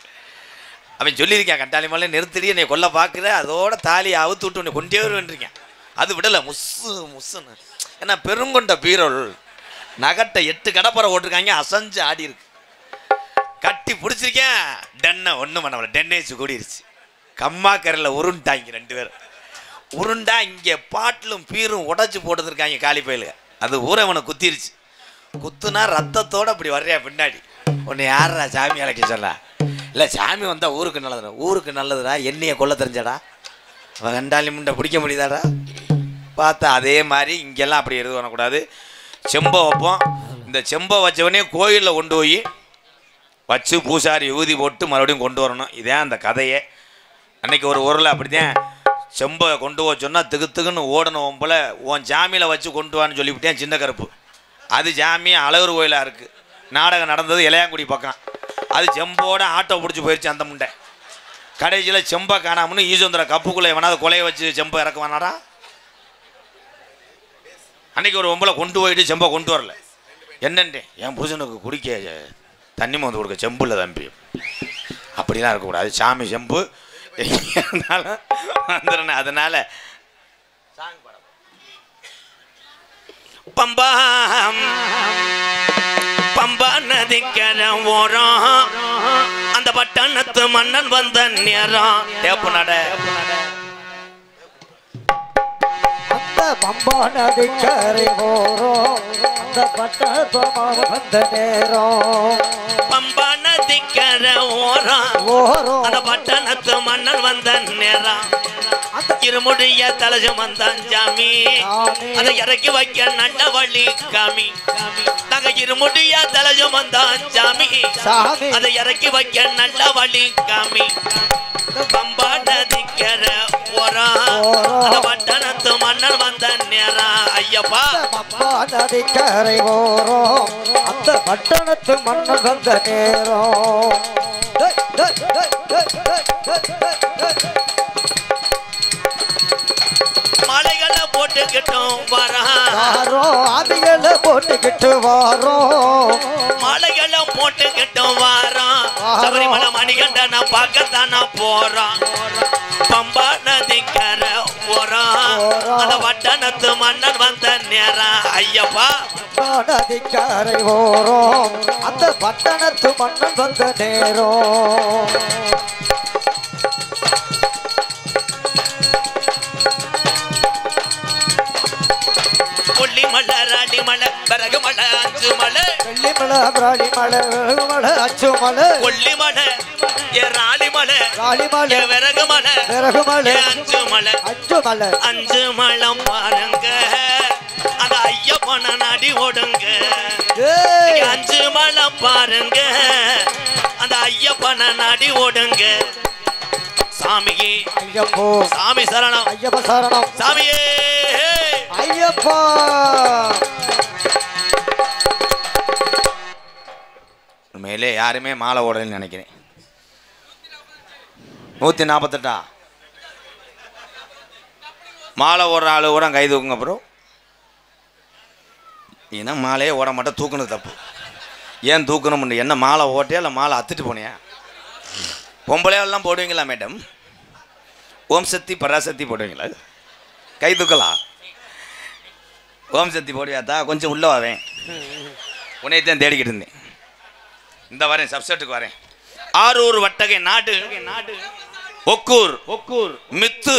அவன் சொல்லியிருக்கேன், கண்டாளி மலை நிறுத்திடி என்னை கொல்ல பார்க்குற, அதோட தாலியை அவுத்து விட்டு உன்னை கொண்டே வருவேன்றிருக்கேன். அது விடலை, முஸ்ஸுன்னு. ஏன்னா பெருங்கொண்ட பீரோல் நகட்டை 8 கடப்பறை ஓட்டிருக்காங்க, அசைஞ்சு ஆடி இருக்கு. கட்டி பிடிச்சிருக்கேன், டென்னை ஒன்றும் பண்ண முடியல. டென்னேஜ் கூடிருச்சு. கம்மா கரையில் உருண்டாங்க 2 பேர். உருண்டா இங்கே பாட்டிலும் பீரும் உடச்சி போட்டுருக்காங்க காலி பயிலுங்க. அது ஊரை அவனை குத்திருச்சு. குத்துனா ரத்தத்தோடு அப்படி வர்றியா பின்னாடி. உன்னை யாரா சாமி அழைக்க சொல்ல? இல்லை சாமி வந்தால் ஊருக்கு நல்லதுடா. ஊருக்கு நல்லதுடா, என்னையை கொல்ல தெரிஞ்சடா. அவன் கண்டாளி முண்டை பிடிக்க முடியுதாடா? பார்த்தா அதே மாதிரி இங்கெல்லாம் அப்படி எதுவும் பண்ணக்கூடாது. செம்பை வைப்போம். இந்த செம்பை வச்சவனே கோயிலில் கொண்டு போய் வச்சு பூசாரி ஊதி போட்டு மறுபடியும் கொண்டு வரணும். இதே அந்த கதையே. அன்றைக்கி ஒரு ஊரில் அப்படித்தான் செம்பை கொண்டு போக சொன்னால் திகுத்துக்குன்னு ஓடணும் போல். உன் ஜாமியில் வச்சு கொண்டு வான்னு சொல்லிவிட்டேன். சின்ன கருப்பு அது ஜாமி அழகர் கோயிலாக இருக்குது. நாடகம் நடந்தது இளையாங்குடி பக்கம். அது செம்போட ஆட்டோ பிடிச்சி போயிடுச்சு அந்த முண்டை. கடைசியில் செம்பை காணாமனு ஈஸ்வந்திர கப்புக்குள்ளே வேணாது கொலையை வச்சு செம்பை இறக்குவானாடா. அன்றைக்கி ஒரு ஒம்பளை கொண்டு போயிட்டு செம்பை கொண்டு வரல. என்னன்ட்டேன், என் புருஷனுக்கு குடிக்க தண்ணி மந்து கொடுக்க செம்பு இல்லை தம்பி. அப்படிலாம் இருக்கக்கூடாது. சாமி செம்பு இருந்தாலும் வந்துடுறேன். அதனால் பம்பா பம்பா நதிக்கரை ஓரம் அந்த பட்டணத்து மன்னன் வந்த நேரம். தேப்பு நட அந்த பம்பா நதிக்கரை ஓரம் அந்த பட்டணத்து மன்னன் வந்த நேரம். பம்பா நதிக்கரை ஓரம் அந்த பட்டணத்து மன்னன் வந்த நேரம். இருமுடிய தலஜ வந்தான் ஜாமி, அதை இறக்கி வைக்க நல்ல வழி காமி. நாங்க இருமுடிய தலஜ வந்தான் ஜாமி, அதை இறக்கி வைக்க நல்ல வழி காமி. பம்பா நதிக்கரை ஓரம் அந்த பட்டணத்து மன்னன் வந்த நேரம். ஐயப்பா பம்பா நதிக்கரை ஓரம் அந்த பட்டணத்து மன்னன் வந்த நேரம். மலைகளை போட்டுக்கிட்டோம் வரோம், ஆதிகளை போட்டுக்கிட்டு வாரோம். மலைகளை போட்டுக்கிட்டோம் வரோம். சபரிமலை மணிகண்டனை பார்க்கத்தானா போறோம். பம்பா நதிக்கரை ஓரம் அந்த பட்டணத்து மன்னன் வந்த நேரம். ஐயப்பா நதிக்கரை ஓரம் அந்த பட்டணத்து மன்னன் வந்த நேரம். கொல்லி மலை ராணி மலை பிறகு மலை அஞ்சு மலை. வெள்ளி மலை ராணி மலை விறகு மலை அச்சு மலை. கொல்லி மலை ஏ ராணி மலை ராணி மலை விறகு மலை விறகு மலை அஞ்சு மலை. அச்சு மலை அஞ்சு மலம் பாருங்க அந்த ஐயப்பன நாடி ஓடுங்க. அஞ்சு மலம் பாருங்க அந்த ஐயப்பன நாடி ஓடுங்க. சாமியே ஐயப்போ சாமி சரணம் ஐயப்ப சரணம் சாமியே ஐயப்பா. உண்மையிலே யாருமே மாலை ஓடலன்னு நினைக்கிறேன். 148 மாலை ஓடுற ஆளு கூட கை தூக்குங்க. அப்புறம் ஏன்னா மாலையே ஓட மாட்டேன், தூக்குனது தப்பு. ஏன் தூக்கணும்? என்ன மாலை ஓட்டியா இல்லை மாலை அத்துட்டு போனியா? பொம்பளையெல்லாம் போடுவீங்களா மேடம்? ஓம் சக்தி பராசக்தி போடுவீங்களா? கை தூக்கலாம். ஓம் சக்தி போடுவியாத்தா? கொஞ்சம் உள்ளே வரேன். உன்னையத்தான் தேடிக்கிட்டு இருந்தேன். இந்த வரேன், சப்செட்டுக்கு வரேன். ஆரூர் வட்டகை நாடு ஒக்கூர் மித்து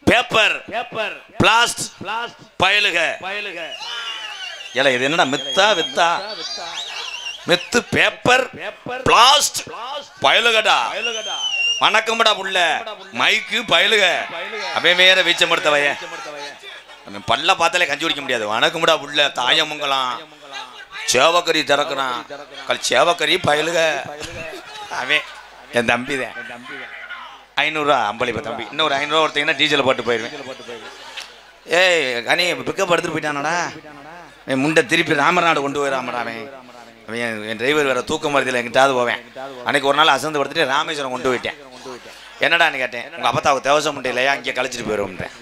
பேப்பர் பிளாஸ்ட் பயலுக. ஏல இது என்னடா மித்தா வித்தா? மித்து பேப்பர் பிளாஸ்ட் பயலுகடா. வணக்கம்டா புள்ள. மைக்கு பயலுக. அவன் வேற வீச்சம் வய பல்ல பார்த்தாலே கஞ்சி குடிக்க முடியாது. வணக்கம்டா புள்ள. தாயமங்கலம் சேவக்கறி திறக்கிறான். சேவக்கறி பயலுக. அவன் என் தம்பி தான். 500 அம்பளிப்ப தம்பி. இன்னொரு 500 ஒருத்தீங்கன்னா டீசல் போட்டு போயிடுவேன். ஏய் கனி பிக்கப் எடுத்துட்டு போயிட்டானடா. என் முண்டை திருப்பி ராமநாடு கொண்டு போயிடாமடா. அவன் என் டிரைவர் வேற தூக்கம் வருதில்லை, எங்கிட்டாவது போவேன். அன்னைக்கு ஒரு நாள் அசந்து படுத்துட்டு ராமேஸ்வரம் கொண்டு போயிட்டேன். என்னடான்னு கேட்டேன். உங்கள் அப்பத்தாவுக்கு தேவசம் இல்லையா, அங்கே கழிச்சிட்டு போயிடுவோம்ன்றேன்.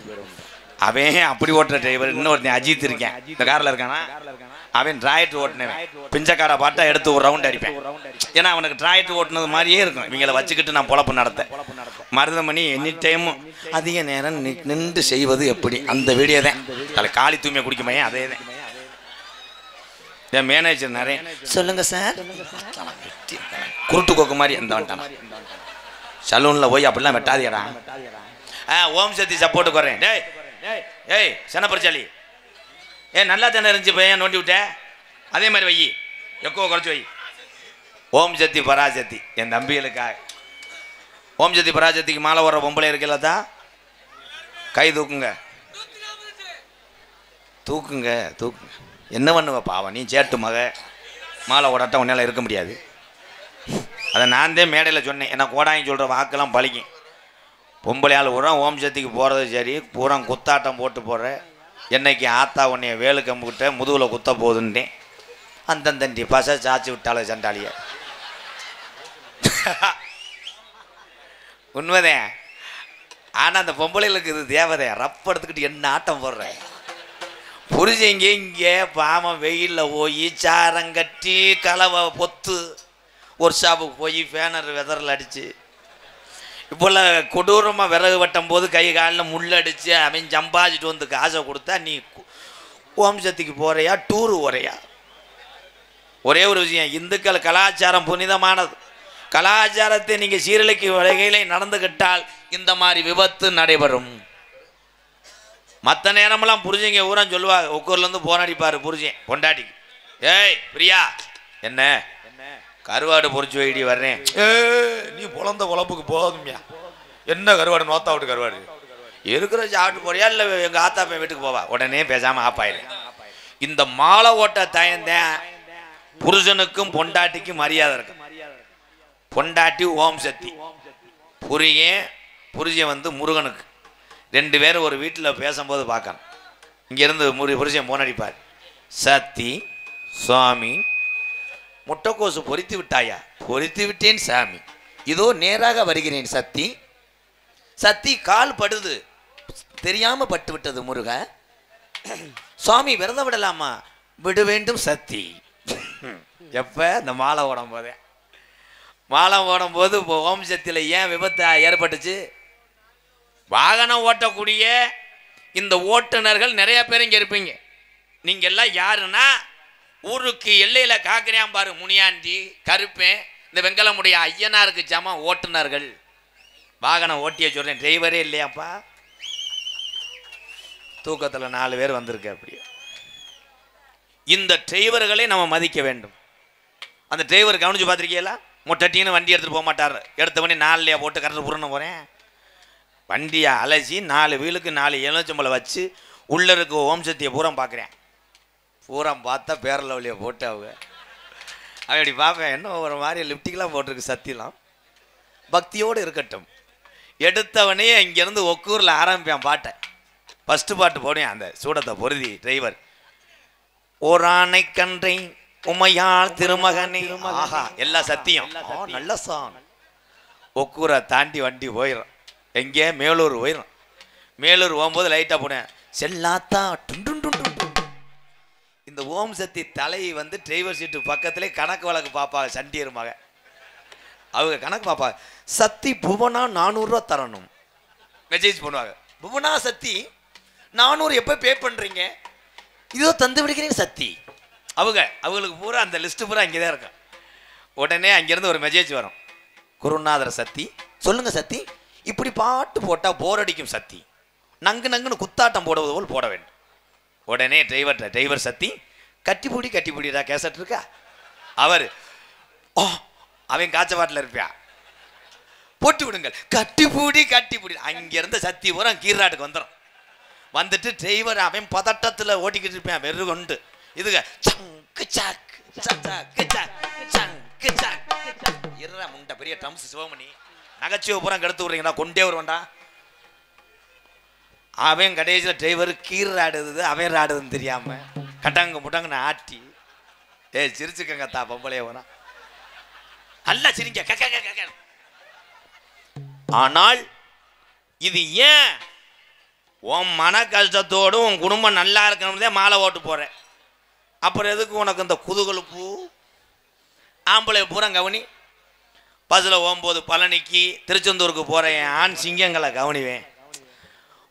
அவன் அப்படி ஓட்டுற டிரைவர். இன்னொருத்தன் அஜித் இருக்கேன், இந்த காரில் இருக்கானா, அவன் டிராய்ட் ஓட்டினவன். பிஞ்சக்காரை பாட்டா எடுத்து ஒரு ரவுண்ட் அடிப்பேன். ஏன்னா அவனுக்கு டிராய்ட் ஓட்டுனது மாதிரியே இருக்கும். இவங்களை வச்சுக்கிட்டு நான் பொழப்பு நடத்தேன். மருதமணி எனி டைமும் அதிக நேரம் நின்று செய்வது எப்படி, அந்த வீடியோ தான். அதில் காளி தூய்மை குடிக்குமே அதே தான். என் மேனேஜர் நிறைய சொல்லுங்க சார், குருட்டு கோக்கு மாதிரி அந்த வந்துட்டான். சலூனில் போய் அப்படிலாம் வெட்டாதியடா. ஓம் சக்தி சப்போர்ட்டுக்கு வரேன். டேய் ஏய் சென்னப்பரிச்சாலி, நல்லா தானே இருந்துச்சு பையன், நோண்டி விட்டேன். அதே மாதிரி வை, எக்கோ குறைச்சி வை. ஓம் சக்தி பராசக்தி என் தம்பிகளுக்காக. ஓம் சக்தி பராசக்திக்கு மாலை வர பொம்பளை இருக்கல தான், கை தூக்குங்க தூக்குங்க தூக்குங்க. என்ன பண்ணுவ பாவம், நீ சேட்டு மக, மாலை ஓடாட்ட உன்னால இருக்க முடியாது. அதை நான் தான் மேடையில் சொன்னேன். ஏன்னா கோடாங்கி சொல்கிற வாக்கெல்லாம் பழிக்கும். பொம்பளையால் பூரா ஓம் சக்திக்கு போகிறது சரி, பூரா குத்தாட்டம் போட்டு போகிற, என்னைக்கு ஆத்தா உன்னைய வேலு கம்புக்கிட்ட முதுகில் குத்த போகுதுன்னேன். அந்தந்தண்டி பச சாச்சி விட்டால சண்டாளிய. உண்மைதேன். ஆனால் அந்த பொம்பளைகளுக்கு இது தேவதை. ரப்ப எடுத்துக்கிட்டு என்ன ஆட்டம் போடுறேன். புரிஞ்சங்க இங்கே பாமம் வெயிலில் போய் சாரங்கட்டி கலவை பொத்து ஒரு ஷாப்புக்கு போய் ஃபேனர் வெதரில் அடித்து, இப்போல்லாம் கொடூரமாக விறகு வெட்டும் போது கை காலில் முள்ளடிச்சு அவன் சம்பாதிச்சுட்டு வந்து காசை கொடுத்தா நீ ஓம் சக்திக்கு போகிறையா, டூரு போகிறையா? ஒரே ஒரு விஷயம், இந்துக்கள் கலாச்சாரம் புனிதமானது. கலாச்சாரத்தை நீங்கள் சீரழிக்கு வகையிலே நடந்துக்கிட்டால் இந்த மாதிரி விபத்து நடைபெறும். மற்ற நேரமெல்லாம் புரிஞ்சுங்க ஊரம் சொல்லுவாங்க, ஒக்கூர்லேருந்து போனடிப்பார் புரிஞ்சேன் பொண்டாட்டி, ஏய் பிரியா என்ன கருவாடு பொறிச்சு வைடி வர்றேன். நீ பொழந்த பொழப்புக்கு போதும்யா, என்ன கருவாடு, நோத்தா விட்டு கருவாடு இருக்கிற சாப்பிட்டு போறியா இல்லை எங்கள் ஆத்தா பையன் வீட்டுக்கு போவா? உடனே பேசாமல் ஆப்பாயிரு. இந்த மாலை ஓட்ட தயந்தேன். புருஷனுக்கும் பொண்டாட்டிக்கும் மரியாதை இருக்கு. பொண்டாட்டி ஓம் சக்தி, புருஷன் வந்து முருகனுக்கு. ரெண்டு பேரும் ஒரு வீட்டில் பேசும்போது பார்க்கணும். இங்கேருந்து புருஷன் போனடிப்பார், சக்தி சுவாமி முட்டைக்கோசு பொறித்து விட்டாயா? பொறித்து விட்டேன் சாமி, இதோ நேராக வருகிறேன் சக்தி. சக்தி கால் படுது, தெரியாம பட்டு விட்டது முருக. சுவாமி விரதம் விடலாமா? விட வேண்டும் சக்தி. எப்ப இந்த மாலை ஓடும் போதே, மாலை ஓடும் போது இப்போ ஓம் சக்தியில் ஏன் விபத்து ஏற்பட்டுச்சு? வாகனம் ஓட்டக்கூடிய இந்த ஓட்டுநர்கள் நிறைய பேர் இங்கே இருப்பீங்க. நீங்கள் எல்லாம் யாருன்னா, ஊருக்கு எல்லையில் காக்கிறியான் பாரு முனியாண்டி கருப்பேன், இந்த வெங்கலமுடைய ஐயனாருக்கு சம ஓட்டுநர்கள். வாகனம் ஓட்டிய சொல்கிறேன், டிரைவரே இல்லையாப்பா. தூக்கத்தில் 4 பேர் வந்திருக்கு. அப்படியே இந்த டிரைவர்களை நம்ம மதிக்க வேண்டும். அந்த டிரைவர் கவனிச்சு பார்த்துருக்கீங்களா? முட்டட்டின்னு வண்டி எடுத்துகிட்டு போக மாட்டார். எடுத்த பண்ணி 4 போட்டு கரெக்டாக புறணும் போகிறேன். வண்டியை அலசி 4 வீலுக்கு 4 எலுமிச்சம்பழம் வச்சு உள்ளே இருக்க ஓம் சக்தியை பூரம் பார்க்குறேன். பூரம் பார்த்தா பேரல வழியை போட்டு அவங்க அப்படி பார்ப்பேன். என்ன ஒரு மாதிரி லிப்டிக்கெலாம் போட்டிருக்கு சத்தியெலாம். பக்தியோடு இருக்கட்டும். எடுத்தவனே இங்கேருந்து ஒக்கூரில் ஆரம்பிப்பேன் பாட்டை. ஃபஸ்ட்டு பாட்டு போடுவேன், அந்த சூடத்தை பொருதி டிரைவர். ஓரானை கன்றை உமையாள் திருமகனே, ஆஹா எல்லாம் சத்தியம், நல்ல சாங். ஒக்கூரை தாண்டி வண்டி போயிடும். எங்கே மேலூர் போயிடும். மேலூர் போகும்போது லைட்டாக போனேன், செல்லாத்தா டுண்டு. இந்த ஓம் சக்தி தலை வந்து டிரைவர் சீட்டு பக்கத்திலே கணக்கு வழக்கு பார்ப்பாங்க. சண்டியர் மக அவங்க கணக்கு பார்ப்பாங்க. சக்தி புவனா 400 ரூபா தரணும். மெசேஜ் பண்ணுவாங்க, புவனா சக்தி 400 எப்போ பே பண்ணுறீங்க? இதோ தந்து விடுக்கிறீங்க சக்தி. அவங்களுக்கு பூரா அந்த லிஸ்ட்டு பூரா இங்கே தான் இருக்கும். உடனே அங்கேருந்து ஒரு மெசேஜ் வரும், குருநாதர் சக்தி சொல்லுங்க சக்தி, இப்படி பாட்டு போட்டால் போர் அடிக்கும் சக்தி, நங்குன்னு குத்தாட்டம் போடுவது போல் போட வேண்டும். உடனே டிரைவர் சக்தி கட்டிப்பிடிடா கேசட் இருக்கா? அவன் காய்ச்சப்பாட்டில் இருப்பியா, போட்டு விடுங்கள் கட்டிப்பிடி. அங்கிருந்த சக்தி பூரா கீராட்டுக்கு வந்துடும். வந்துட்டு டிரைவர் அவன் பதட்டத்தில் ஓட்டிக்கிட்டு இருப்பான் வெறு கொண்டு. இதுங்க முண்டை பெரிய டம்ஸ் சிவமணி நகைச்சுவை பூரா கெடுத்து விடுறீங்களா, கொண்டே வருவான்டா. அவன் கடைசியில் டிரைவர் கீர் ஆடுது அவன் ஆடுதுன்னு தெரியாம கட்டாங்க முட்டாங்கன்னு ஆட்டி, சிரிச்சுக்கங்க தா பொம்பளைய போனா நல்லா சிரிங்க. ஆனால் இது ஏன் உன் மன கஷ்டத்தோடு உன் குடும்பம் நல்லா இருக்கணும்னே மாலை ஓட்டு போகிறேன். அப்புறம் எதுக்கு உனக்கு இந்த குதுகலுப்பு? ஆம்பளை பூரா கவனி. பஸ்ஸில் போகும்போது பழனிக்கு திருச்செந்தூருக்கு போகிறேன், ஆண் சிங்கங்களை கவனிவேன்.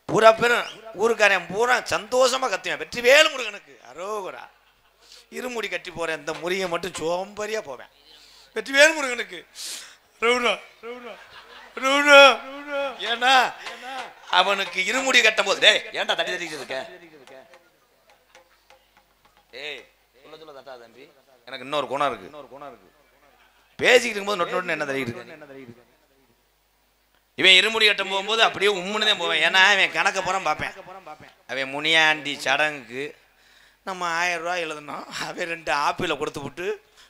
பூரா பேரும் ஊருக்காரன் பூரா சந்தோஷமாக கத்துவேன், வெற்றி வேலு முருகனுக்கு அரோகரா. இருமுடி கட்டி போகிறேன், இந்த முறியை மட்டும் சோம்பரியாக போவேன், வெற்றி வேலு முருகனுக்கு ரவுடா ரவுடா ரவுடா. ஏன்னா அவனுக்கு இருமுடி கட்டும் போது டேய் ஏன்டா தட்டி தட்டிக்கிட்டு இருக்க? ஏய் சொல்ல சொல்ல தட்டா தம்பி, எனக்கு இன்னொரு குணம் இருக்கு. பேசிக்கிட்டு இருக்கும்போது நொட்டு நொட்டு என்ன தட்டிக்கிட்டு இருக்கு? இவன் இருமுடி கட்டும் போகும்போது அப்படியே உம்முன்னு தான் போவேன். ஏன்னா அவன் கணக்க புறம் பார்ப்பேன். அவன் முனியாண்டி சடங்குக்கு நம்ம 1000 ரூபா எழுதணும், அவன் 2 ஆப்பிளை கொடுத்து விட்டு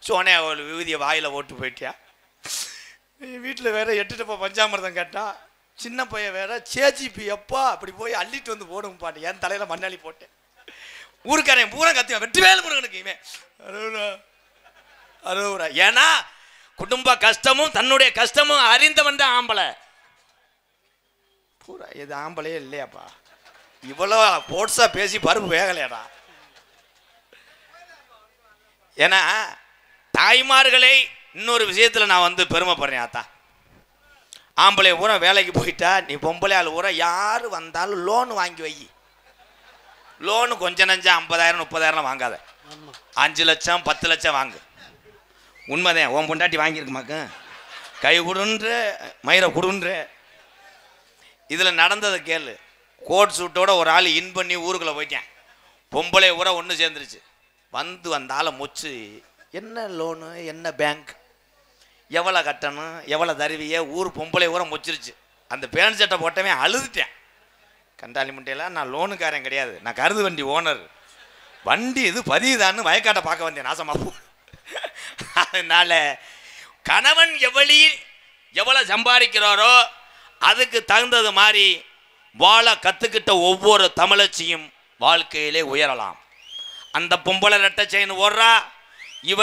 சோனியா விபூதியை வாயில் ஓட்டு போயிட்டியா. வீட்டில் வேற 8 டப்பா பஞ்சாமிர்தம் கேட்டா, சின்ன பையன் வேற சேச்சிப்பி எப்பா அப்படி போய் அள்ளிட்டு வந்து போடும் பாட்டு. என் தலையில மண்ணாளி போட்டேன். ஊருக்காரன் பூரா கத்துவேன், வெற்றி வேலு முருகனுக்கு இவன் அரோரா அரோரா. ஏன்னா குடும்ப கஷ்டமும் தன்னுடைய கஷ்டமும் அறிந்தவன் தான் ஆம்பளை. பூரா இது ஆம்பளையே இல்லையாப்பா, இவ்வளோ போட்ஸா பேசி பருப்பு வேகலையாடா. ஏன்னா தாய்மார்களை இன்னொரு விஷயத்தில் நான் வந்து பெருமைப்படுறேன். ஆத்தா ஆம்பளை பூரா வேலைக்கு போயிட்டா, நீ பொம்பளை ஆள் பூரா யார் வந்தாலும் லோன் வாங்கி வை. லோனு கொஞ்சம் நஞ்சம் 50,000 30,000 வாங்காத, 5 லட்சம் 10 லட்சம் வாங்கு. உண்மைதான், உன் பொண்டாட்டி வாங்கியிருக்குமாக்க கை கொடுன்ற மயிரை கொடுன்ற. இதில் நடந்ததை கேளு. கோட் சூட்டோட ஒரு ஆள் இன் பண்ணி ஊருக்குள்ளே போயிட்டேன். பொம்பளை ஊரா ஒன்று சேர்ந்துருச்சு. வந்தால முச்சு, என்ன லோனு என்ன பேங்க் எவ்வளோ கட்டணும் எவ்வளோ தருவிய, ஊர் பொம்பளை ஊரை முச்சிருச்சு. அந்த பேண்ட் சட்டை போட்டவே அழுதுட்டேன். கண்டாலி முட்டையெல்லாம் நான் லோனுக்காரன் கிடையாது, நான் கருது வண்டி ஓனர். வண்டி இது பதிவுதான்னு வயக்காட்டை பார்க்க வந்தேன் நாசமா போ. அதனால கணவன் எவ்வளோ சம்பாதிக்கிறாரோ அதுக்கு தகுந்தது மாதிரி வாழ கற்றுக்கிட்ட ஒவ்வொரு தமிழச்சியும் வாழ்க்கையிலே உயரலாம். அந்த பொம்பளை ரெட்டை செயின் ஓடுறா, இவ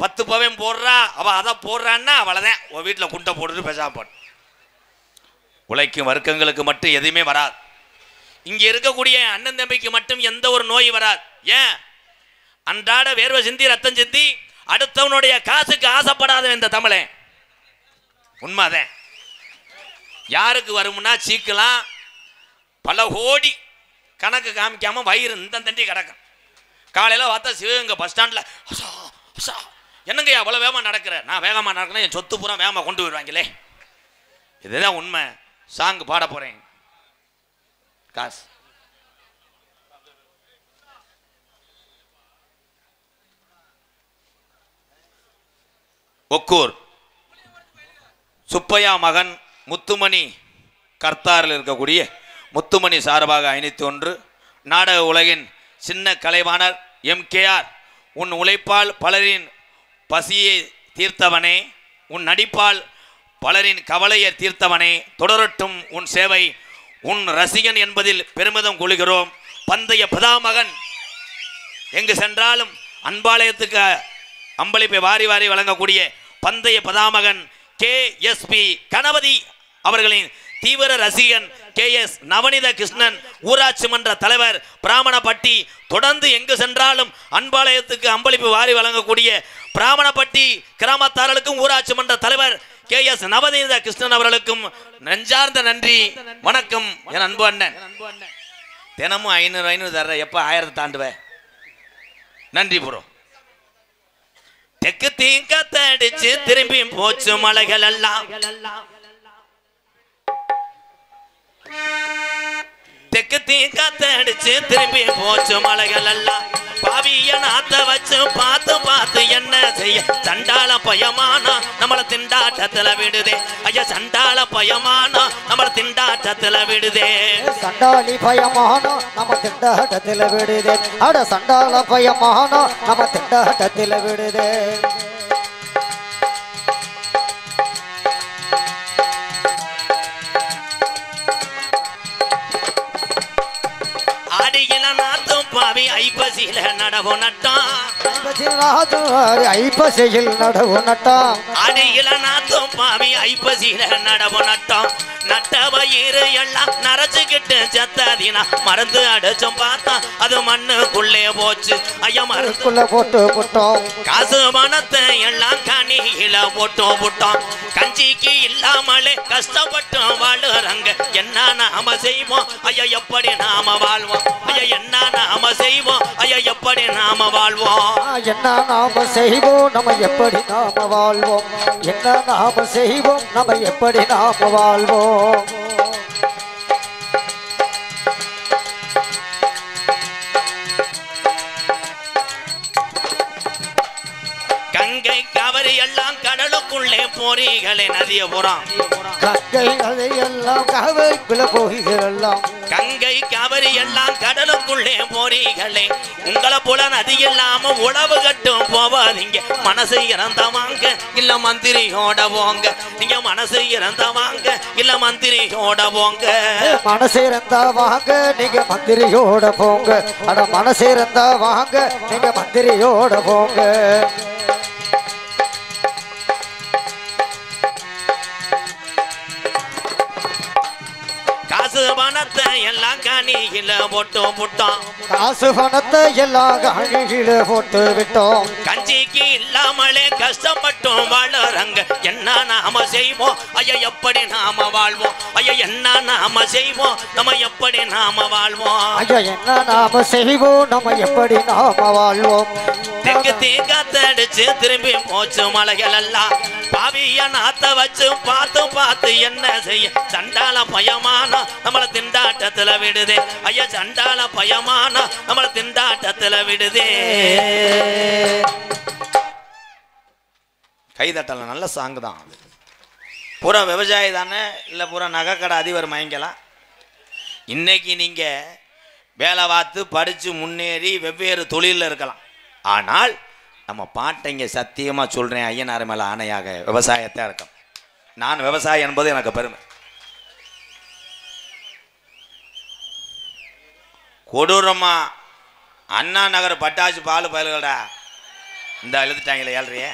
10 பவன் போடுறா, அவள் அதை போடுறான்னா அவ்வளோதான், உன் வீட்டில் குண்டை போட்டுட்டு பேசாம போடு. உழைக்கும் வர்க்கங்களுக்கு மட்டும் எதுவுமே வராது. இங்கே இருக்கக்கூடிய அண்ணன் தம்பிக்கு மட்டும் எந்த ஒரு நோய் வராது. ஏன்? அன்றாட வேர்வை சிந்தி ரத்தம் சிந்தி அடுத்தவனுடைய காசுக்கு ஆசைப்படாத இந்த தமிழன். உண்மைதான். யாருக்கு வரும்னா சீக்கலாம், பல கோடி கணக்கு காமிக்காம வயிறு இந்த தண்டி கிடக்கும். காலையில் பார்த்தா சிவகங்கை பஸ் ஸ்டாண்டில் என்னங்க அவ்வளோ வேகமாக நடக்கிற? நான் வேகமாக நடக்கிறேன், என் சொத்து பூரா வேகமாக கொண்டு போயிடுவாங்களே. இதுதான் உண்மை. சாங் பாட போகிறேன். காசு ஒக்கூர் சுப்பையா மகன் முத்துமணி கர்த்தாரில் இருக்கக்கூடிய முத்துமணி சார்பாக 501 நாடக உலகின் சின்ன கலைவாணர் MKR, உன் உழைப்பால் பலரின் பசியை தீர்த்தவனே, உன் நடிப்பால் பலரின் கவலையை தீர்த்தவனே, தொடரட்டும் உன் சேவை, உன் ரசிகன் என்பதில் பெருமிதம் கொள்கிறோம். பந்தய பிதாமகன் எங்கு சென்றாலும் அன்பாலயத்துக்கு அம்பளிப்பை வாரி வாரி வழங்கக்கூடிய பந்தய பிதாமகன் KSP கணபதி அவர்களின் தீவிர ரசிகன் KS நவனித கிருஷ்ணன், ஊராட்சி மன்ற தலைவர் பிராமணப்பட்டி. தொடர்ந்து எங்கு சென்றாலும் அன்பாலயத்துக்கு அம்பளிப்பு வாரி வழங்கக்கூடிய பிராமணப்பட்டி கிராமத்தார்களுக்கும் ஊராட்சி மன்ற தலைவர் KS நவனித கிருஷ்ணன் அவர்களுக்கும் நெஞ்சார்ந்த நன்றி வணக்கம். என் அன்பு அண்ணன், தினமும் 500 தர்ற, எப்ப 1000 தாண்டுவேன். நன்றி ப்ரோ. தெற்கு தீங்கத்தடிச்சு திரும்பி போச்சு மலைகள் எல்லாம், தெற்கு தீங்கத்தடிச்சு திரும்பி போச்சு மலைகள் எல்லாம். பாவிய நாத்த வச்சு பார்த்து பார்த்து என்ன செய்ய, சண்டாள பயமானா நம்மளை திண்டாட்டத்துல விடுதே. ஐயா சண்டாள பயமானா நம்மளை திண்டாட்டத்துல விடுதே. சண்டாளி பயமானா நம்ம திண்டாட்டத்துல விடுதே. அட சண்டாள பயமானா நம்ம திண்டாட்டத்துல விடுதே. ஆடியில நாத்தும் பாவி ஐப்பசியில நடவு நட்டான் ஐப்பசையில் நடவு நட்டான் அடியில நாத்தும் பாவி ஐப்பசியில நடவு நட்டான் நட்ட வயிறு எல்லாம் நரைச்சுக்கிட்டு செத்தாதீனா மருந்து அடிச்சும் பார்த்தா அது மண்ணுக்குள்ளே போச்சு ஐயா மருந்துக்குள்ள போட்டு போட்டோம் காசு பணத்தை எல்லாம் கனியில போட்டோம் போட்டோம் கஞ்சிக்கு இல்லாமலே கஷ்டப்பட்டோம் வாழுறாங்க என்ன நாம செய்வோம் ஐயா எப்படி நாம வாழ்வோம் ஐயா என்ன நாம செய்வோம் ஐயா எப்படி நாம வாழ்வோம் என்ன நாம செய்வோம் நம்ம எப்படி நாம வாழ்வோம் என்ன நாம செய்வோம் நம்ம எப்படி நாம வாழ்வோம் கங்கை கவரி எல்லாம் கடலுக்குள்ளே போறீங்களே நதிய புறம் கங்கை அதையெல்லாம் கவரிக்குள்ள போகிறெல்லாம் கங்கை கவரி எல்லாம் கடலுக்குள்ளே போறீங்களே உங்களை போல நதி இல்லாம உழவு கட்டும் போவாதீங்க மனசு இறந்தவாங்க இல்ல மந்திரியோட போங்க நீங்க மனசு இறந்தவாங்க இல்ல மந்திரியோட போங்க மனசு இருந்தா வாங்க நீங்க மந்திரியோட போங்க அட மனசு இருந்தா வாங்க நீங்க மந்திரியோட போங்க காசு பணத்தை எல்லாம் கனியில போட்டு விட்டோம் காசு பணத்தை எல்லாம் கணியில போட்டு விட்டோம் கஞ்சிக்கு இல்லாமலே கஷ்டப்பட்டோம் வாழறங்க என்ன நாம செய்வோம் ஐயா எப்படி நாம வாழ்வோம் ஐயா என்ன நாம செய்வோம் நம்ம எப்படி நாம வாழ்வோம் ஐயா என்ன நாம செய்வோம் நம்ம எப்படி நாம வாழ்வோம் தெற்கு தீக்காத்தடிச்சு திரும்பி போச்சு மலைகள் எல்லாம் பாவிய நாத்த வச்சு பார்த்து பார்த்து என்ன செய்ய சண்டால பயமான நம்மள திண்டாட்டத்துல விடுதே ஐயா சண்டால பயமான நம்மள திண்டாட்டத்துல விடுதே கைதட்டல நல்ல சாங் தான் பூரா விவசாயி தானே இல்லை பூரா நகைக்கடை அதிபர் மயங்கலாம் இன்னைக்கு நீங்க வேலை பார்த்து படிச்சு முன்னேறி வெவ்வேறு தொழிலில் இருக்கலாம் ஆனால் நம்ம பாட்டைங்க சத்தியமா சொல்றேன் ஐயனார் மேல ஆணையாக விவசாயத்தை இருக்கும் நான் விவசாயம் என்பது எனக்கு பெருமை கொடூரமா அண்ணா நகர் பட்டாசு பால் பயல்கடா இந்த எழுதிட்டாங்களே ஏழ்றைய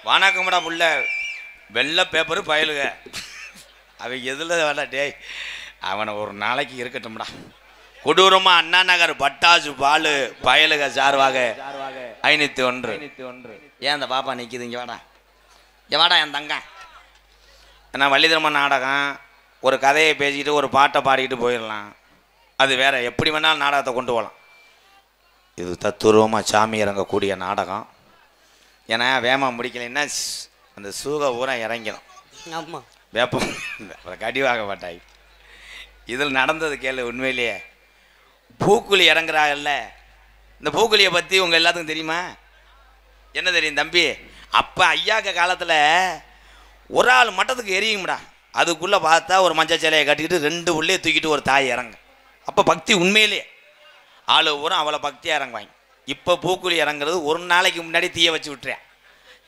வணக்கம்டா புள்ள வெள்ளை பேப்பரு பயலுக அவன் எதில் வேலை டேய் அவனை ஒரு நாளைக்கு இருக்கட்டும்டா கொடூரமா அண்ணா நகர் பட்டாசு பால் பயலுக சார்பாக 501 ஏன் அந்த பாப்பா நிற்கிது இங்கே வாடா இங்கே வாடா என் தங்க ஏன்னா வள்ளிதர்ம நாடகம் ஒரு கதையை பேசிக்கிட்டு ஒரு பாட்டை பாடிக்கிட்டு போயிடலாம் அது வேற எப்படி வேணாலும் நாடகத்தை கொண்டு போகலாம் இது தத்துரூபமாக சாமி இறங்கக்கூடிய நாடகம் ஏன்னா வேமா முடிக்கலைன்னா அந்த சூக ஊரம் இறங்கிடும் ஆமாம் வேப்பம் கடிவாக மாட்டாய் இதில் நடந்தது கேளு உண்மையிலேயே பூக்குழி இறங்குறாங்கல்ல இந்த பூக்குழியை பற்றி உங்கள் எல்லாத்துக்கும் தெரியுமா என்ன தெரியும் தம்பி அப்போ ஐயாக்க காலத்தில் ஒரு ஆள் மட்டத்துக்கு எரியும்டா அதுக்குள்ளே பார்த்தா ஒரு மஞ்சள் சேலையை கட்டிக்கிட்டு 2 உள்ளே தூக்கிட்டு ஒரு தாய் இறங்க அப்போ பக்தி உண்மையிலே ஆளு ஊரம் அவ்வளோ பக்தியாக இறங்குவாங்க இப்போ பூக்குழி இறங்குறது ஒரு நாளைக்கு முன்னாடி தீயை வச்சு விட்டுறேன்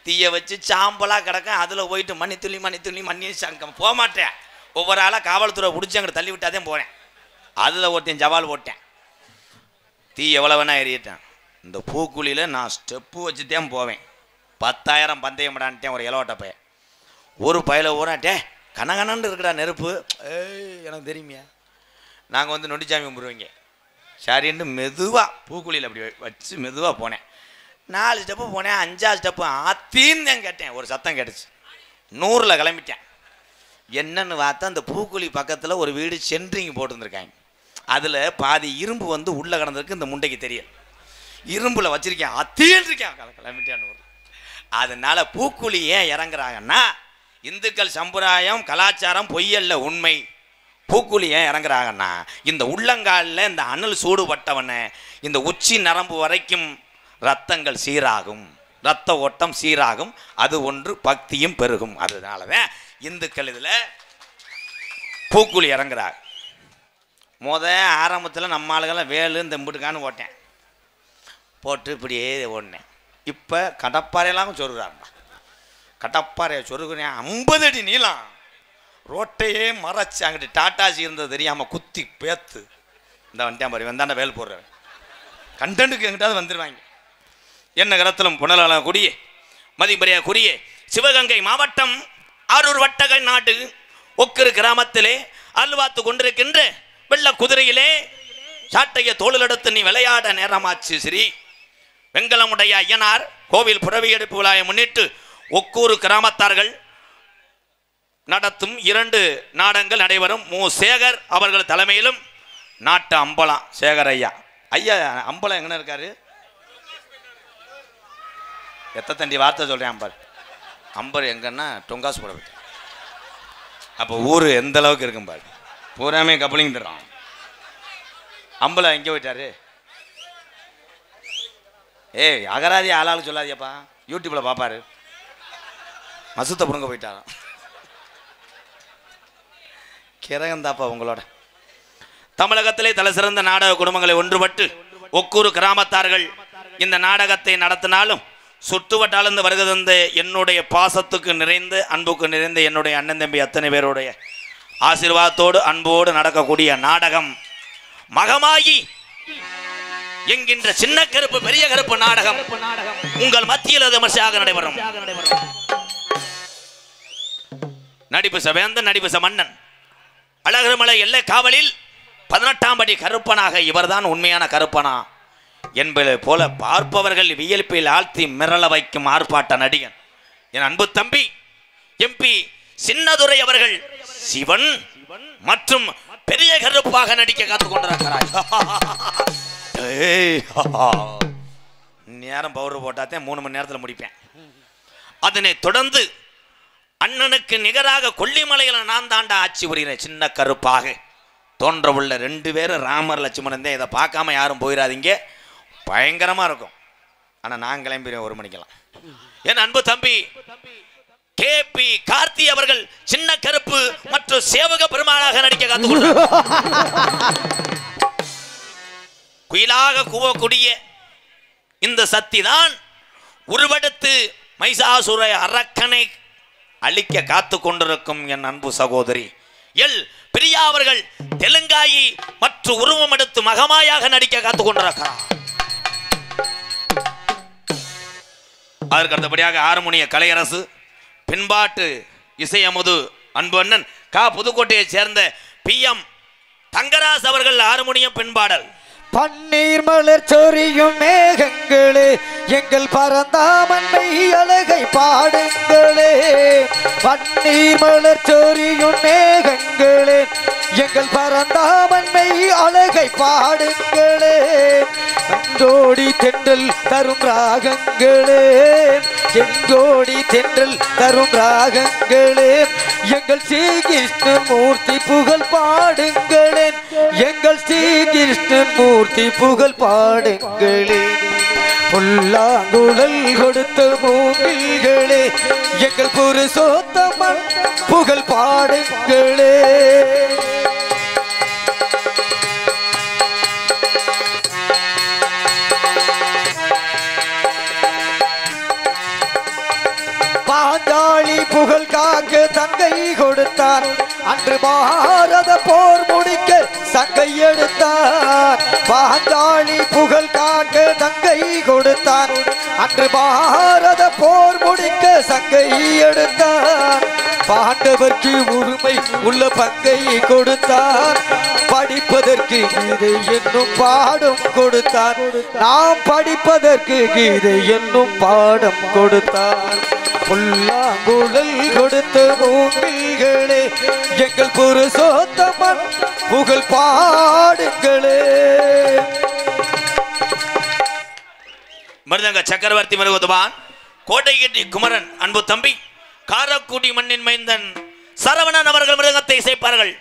தீயை வச்சு சாம்பலாக கிடக்க அதில் போயிட்டு மண்ணி மண்ணி சங்கம் போக மாட்டேன் ஒவ்வொரு ஆளாக காவல்துறை பிடிச்சி அங்கிட்டு தள்ளி விட்டாதே போகிறேன் அதில் ஒருத்தன் ஜவால் போட்டேன் தீ எவ்வளோ வேணா எறியிட்டேன் இந்த பூக்குழியில் நான் ஸ்டெப்பு வச்சுட்டேன் போவேன் 10,000 பந்தயம் விடான்ட்டேன் ஒரு இலவட்ட பையன் ஒரு பயில ஊராட்டே கனகனன்னு இருக்குடா நெருப்பு எனக்கு தெரியுமியா நாங்கள் வந்து நொண்டிச்சாமி கும்பிடுவீங்க சரின்னு மெதுவாக பூக்குழியில் அப்படி வச்சு மெதுவாக போனேன் 4 ஸ்டெப்பு போனேன் 5ஆவது ஸ்டெப்பு ஆத்தின்னு தான் கேட்டேன் ஒரு சத்தம் கேட்டுச்சு 100ல் கிளம்பிட்டேன் என்னன்னு பார்த்தா அந்த பூக்குழி பக்கத்தில் ஒரு வீடு சென்ட்ரிங் போட்டுருந்துருக்காங்க அதில் பாதி இரும்பு வந்து உள்ளே கிடந்திருக்கு இந்த முண்டைக்கு தெரியல இரும்பில் வச்சுருக்கேன் அத்தீன்னு இருக்கேன் கிளம்பிட்டேன் அதனால பூக்குழி ஏன் இறங்குறாங்கன்னா இந்துக்கள் சம்பிரதாயம் கலாச்சாரம் பொய்யல்ல உண்மை பூக்குழி ஏன் இறங்குறாங்கன்னா இந்த உள்ளங்காலில் இந்த அனல் சூடுபட்டவனை இந்த உச்சி நரம்பு வரைக்கும் ரத்தங்கள் சீராகும் ரத்த ஓட்டம் சீராகும் அது ஒன்று பக்தியும் பெருகும் அதனால தான் இந்துக்கள் இதில் பூக்குழி இறங்குறாங்க ஆரம்பத்தில் நம்ம ஆளுகெல்லாம் வேலு தெம்புட்டுக்கான்னு ஓட்டேன் போட்டு இப்படியே ஓடினேன் இப்போ கடப்பாறையெல்லாம் சொருகிறாங்கண்ணா கடப்பாறையை சொருகுறேன் 50 அடி நீளம் ரோட்டையே மறைச்சி அங்கிட்டு டாட்டாசி இருந்தது தெரியாமல் குத்தி பேத்து இந்த வந்துட்டேன் பாரு வந்தாண்ட வேல் போடுறேன் கண்டனுக்கு எங்கிட்டாவது வந்துடுவாங்க. என்ன கரத்திலும் புனலாளக்கூடிய மதிமரியாதைக்குரிய சிவகங்கை மாவட்டம் ஆரூர் வட்டகை நாடு ஒக்கரு கிராமத்திலே அல்வாத்து கொண்டிருக்கின்ற வெள்ள குதிரையிலே சாட்டைய தோளிலெடுத்து நீ விளையாட நேரமாச்சு ஸ்ரீ வெங்கலமுடைய ஐயனார் கோவில் புறவி எடுப்பு விழாவை முன்னிட்டு ஒக்கூர் கிராமத்தார்கள் நடத்தும் 2 நாடகங்கள் நடைபெறும். மு சேகர் அவர்கள் தலைமையிலும் நாட்டு அம்பலம் சேகர் ஐயா அம்பலம் எங்கே இருக்காரு? எத்தண்டி வார்த்தை சொல்கிறேன் அம்பர் எங்கன்னா டொங்காசு போட போயிட்டு. அப்போ ஊர் எந்த அளவுக்கு இருக்கும் பாரு, பூராமே கப்பலிங் தர்றான். அம்பலம் எங்கே போயிட்டாரு? ஏய் அகராதி ஆளாளு சொல்லாதியப்பா, யூடியூப்பில் பார்ப்பாரு. மசுத்தை புடுங்க போயிட்டாராம். கிரகந்தாப்பா உங்களோட. தமிழகத்திலே தலை சிறந்த நாடக குடும்பங்களை ஒன்றுபட்டு ஒக்கூர் கிராமத்தார்கள் இந்த நாடகத்தை நடத்தினாலும் சுற்றுவட்டாளந்து வருகை தந்த என்னுடைய பாசத்துக்கு நிறைந்த அன்புக்கு நிறைந்த என்னுடைய அண்ணன் தம்பி அத்தனை பேருடைய ஆசீர்வாதத்தோடு அன்போடு நடக்கக்கூடிய நாடகம் மகமாயி என்கின்ற சின்ன கருப்பு பெரிய கருப்பு நாடகம் உங்கள் மத்தியில் விமர்சையாக நடைபெறும். நடிப்பு சவேந்தன் நடிப்பு மன்னன் அழகர்மலை எல்லை காவலில் 18ஆம் படி கருப்பனாக இவர்தான் உண்மையான கருப்பனா என்பதை போல பார்ப்பவர்கள் வியல்பில் ஆழ்த்தி மிரள வைக்கும் ஆர்ப்பாட்ட நடிகன் என் அன்பு தம்பி எம்பி சின்னதுரை அவர்கள் சிவன் மற்றும் பெரிய கருப்பாக நடிக்க காத்துக் கொண்டிருக்கிறார். நேரம் பவுடர் போட்டாத்தே 3 மணி நேரத்தில் முடிப்பேன். அதனை தொடர்ந்து அண்ணனுக்கு நிகராக கொல்லிமலையில் நான் தாண்டா ஆட்சி புரிகிறேன் சின்ன கருப்பாக தோன்ற உள்ள 2 பேரும் ராமர் லட்சுமணன் தான். இதை பார்க்காம யாரும் போயிடாதீங்க, பயங்கரமா இருக்கும். ஆனா நான் கிளம்பிடுவேன் 1 மணிக்கெல்லாம். என் அன்பு தம்பி கேபி கார்த்தி அவர்கள் சின்ன கருப்பு மற்றும் சேவக பெருமாளாக நடிக்க காத்துக்கொண்டார். குயிலாக கூவக்கூடிய இந்த சக்தி தான் உருவெடுத்து மைசாசுர அரக்கனை அழிக்க காத்து கொண்டிருக்கும் என் அன்பு சகோதரி எல் பிரியா அவர்கள் தெலுங்காயி மற்றும் உருவம் எடுத்து மகமாயாக நடிக்க காத்துக் கொண்டிருக்கிறார். அதற்கு அடுத்தபடியாக ஹார்மோனிய கலையரசு பின்பாட்டு இசையமுது அன்பு அண்ணன் கா புதுக்கோட்டையைச் சேர்ந்த PM தங்கராஜ் அவர்கள் ஹார்மோனியம் பின்பாடல். பன்னீர் மலர் சொரியும் மேகங்களே எங்கள் பரந்தாமன்மை அழகை பாடுங்களே. பன்னீர் மலர் சொரியும் மேகங்களே எங்கள் பரந்தாமன்மை அழகை பாடுங்களே. எங்கோடி தென்றல் தரும் ராகங்களே எங்கோடி தென்றல் தரும் ராகங்களே. எங்கள் ஸ்ரீகிருஷ்ணமூர்த்தி புகழ் பாடுங்களே எங்கள் ஸ்ரீகிருஷ்ணமூர்த்தி புகழ் பாடுங்களே. புல்லாங்குழல் கொடுத்த மூங்கில்களே எங்கள் புருஷோத்தமன் புகழ் பாடுங்களே. பாஞ்சாலி புகழ் காக்க தங்கை கொடுத்தார் அன்று பாரத போர் முடிக்க சங்கை எடுத்தார். பாஞ்சாலி புகழ் காக்க தங்கை கொடுத்தார் அன்று பாரத போர் முடிக்க சங்கை எடுத்தார். பாண்டவர்க்கு உரிமை உள்ள பங்கை கொடுத்தார். படிப்பதற்கு கீதை என்னும் பாடம் கொடுத்தார். நாம் படிப்பதற்கு கீதை என்னும் பாடம் கொடுத்தார். புல்லாங்குழல் கொடுத்த மூங்கில்களே எங்கள் புருஷோத்தமன் புகழ் பாடுங்களே. மிருதங்க சக்கரவர்த்தி மருவதுவான் கோட்டையெட்டி குமரன் அன்பு தம்பி காரக்குடி மண்ணின் மைந்தன் சரவணன் அவர்கள் மிருதங்கத்தை இசைப்பார்கள்.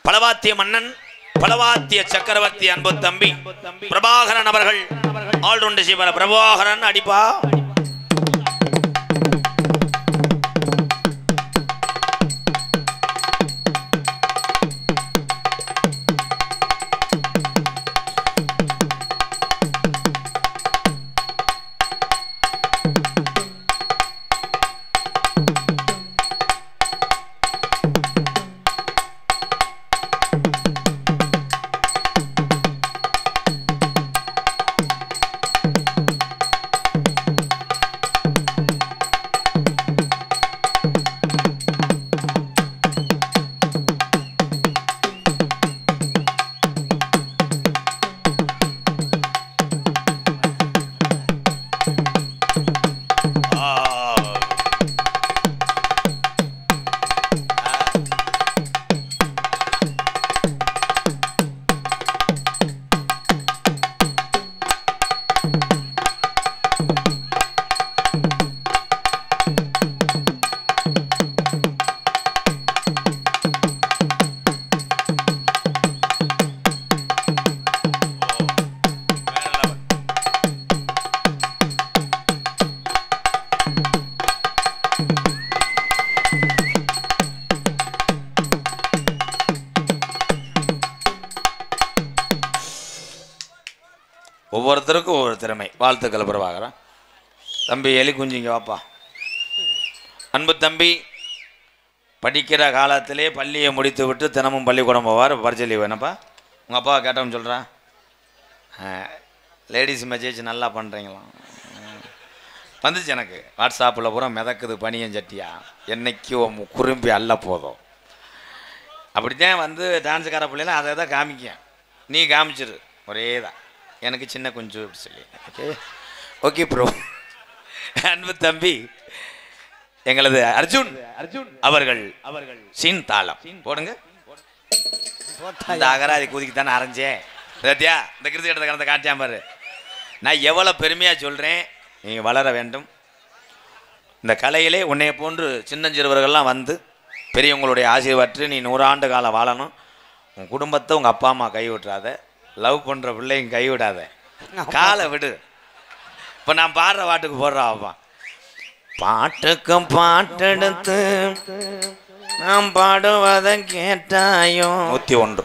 பலவாத்திய மன்னன் பலவாத்திய சக்கரவர்த்தி அன்பு தம்பி பிரபாகரன் அவர்கள் ஆல்ரவுண்ட் செய்வார். பிரபாகரன் அடிப்பா. ஒவ்வொருத்தருக்கும் ஒவ்வொரு திறமை. வாழ்த்துக்கள் பிரபாகரன். தம்பி எலி குஞ்சிங்க வாப்பா. அன்பு தம்பி படிக்கிற காலத்திலே பள்ளியை முடித்து விட்டு தினமும் பள்ளிக்கூடம் போவார். பரிசை லீவ் என்னப்பா உங்கள் அப்பாவை கேட்டோம்னு சொல்கிறான். லேடிஸ் மெசேஜ் நல்லா பண்ணுறீங்களா வந்துச்சு எனக்கு வாட்ஸ்அப்பில் பூரா மிதக்குது பனியன் சட்டியா என்னைக்கு குறும்பி அல்ல போதும். அப்படித்தான் வந்து டான்ஸுக்கார பிள்ளைலாம் அதை தான் காமிக்கேன். நீ காமிச்சிரு ஒரே தான் எனக்கு சின்ன குஞ்சு அப்படி சொல்லி. Okay okay bro. அன்பு தம்பி எங்களது அர்ஜுன் அவர்கள் சீன் தாளம் போடுங்க. இந்த அகராதி கூதிக்குத்தானே அரைஞ்சேன் சத்தியா. இந்த கிருதி இடத்த கடந்த காட்டியான் பாரு. நான் எவ்வளோ பெருமையாக சொல்கிறேன். நீங்கள் வளர வேண்டும். இந்த கலையிலே உன்னைய போன்று சின்னஞ்சிறுவர்கள்லாம் வந்து பெரியவங்களுடைய ஆசீர்வாற்று நீ 100 ஆண்டு காலம் வாழணும். உன் குடும்பத்தை உங்கள் அப்பா அம்மா கைவிட்றாத. லவ் பண்ணுற பிள்ளைங்க கைவிடாத. காலை விடு. இப்போ நான் பாடுற பாட்டுக்கு போடுறான் அப்பா. பாட்டுக்கும் பாட்டெடுத்து நாம் பாடுவதை கேட்டாயோ. 101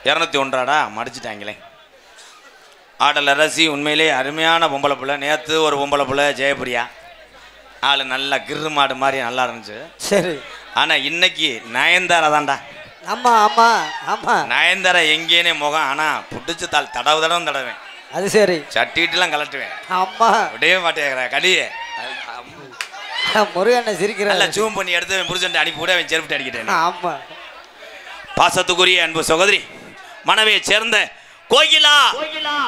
201 மடிச்சிட்டாங்களே. ஆடல் அரசி உண்மையிலே அருமையான பொம்பளை பிள்ளை. நேற்று ஒரு பொம்பளை பிள்ளை ஜெயபிரியா ஆள் நல்லா கிரு மாடு மாதிரி நல்லா இருந்துச்சு. சரி. ஆனால் இன்னைக்கு நயன்தாரா தான்டா. ஆமாம் ஆமாம் ஆமாம். நயன்தாரா எங்கேனே முகம். ஆனால் புடிச்சு தடவை தடவேன். அது சரி. சட்டிட்டுலாம் கலட்டுவேன். அம்மா விடவே மாட்டேங்கிறேன் கடியே. முருகனை சிரிக்கிறேன். நல்லா ஜூம் பண்ணி எடுத்து புருஷன் அனுப்பி விட அவன் செருப்பிட்டு அடிக்கிட்டேன். ஆமாம். பாசத்துக்குரிய அன்பு சகோதரி மனைவியை சேர்ந்த கோகிலா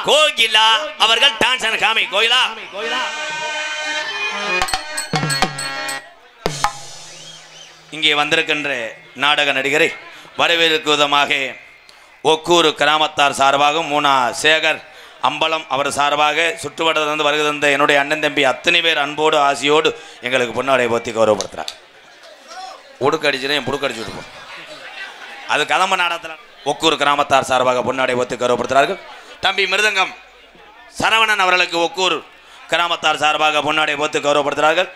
கோகிலா அவர்கள் டான்ஸ் காமி. கோகிலா இங்கே வந்திருக்கின்ற நாடக நடிகரை வரவேற்கும் விதமாக ஒக்கூர் கிராமத்தார் சார்பாகவும் மூனா சேகர் அம்பலம் அவர் சார்பாக சுற்றுவட்டத்திலிருந்து வருகை தந்த என்னுடைய அண்ணன் தம்பி அத்தனை பேர் அன்போடு ஆசையோடு எங்களுக்கு பொன்னாடை போத்தி கௌரவப்படுத்துகிறார். உடுக்கடிச்சுன்னா என் புடுக்கடிச்சு விட்டுப்போம். அது கதம்ப நாடகத்தில் ஒக்கூர் கிராமத்தார் சார்பாக பொன்னாடை போத்தி கௌரவப்படுத்துகிறார்கள். தம்பி மிருதங்கம் சரவணன் அவர்களுக்கு ஒக்கூர் கிராமத்தார் சார்பாக பொன்னாடை போத்து கௌரவப்படுத்துகிறார்கள்.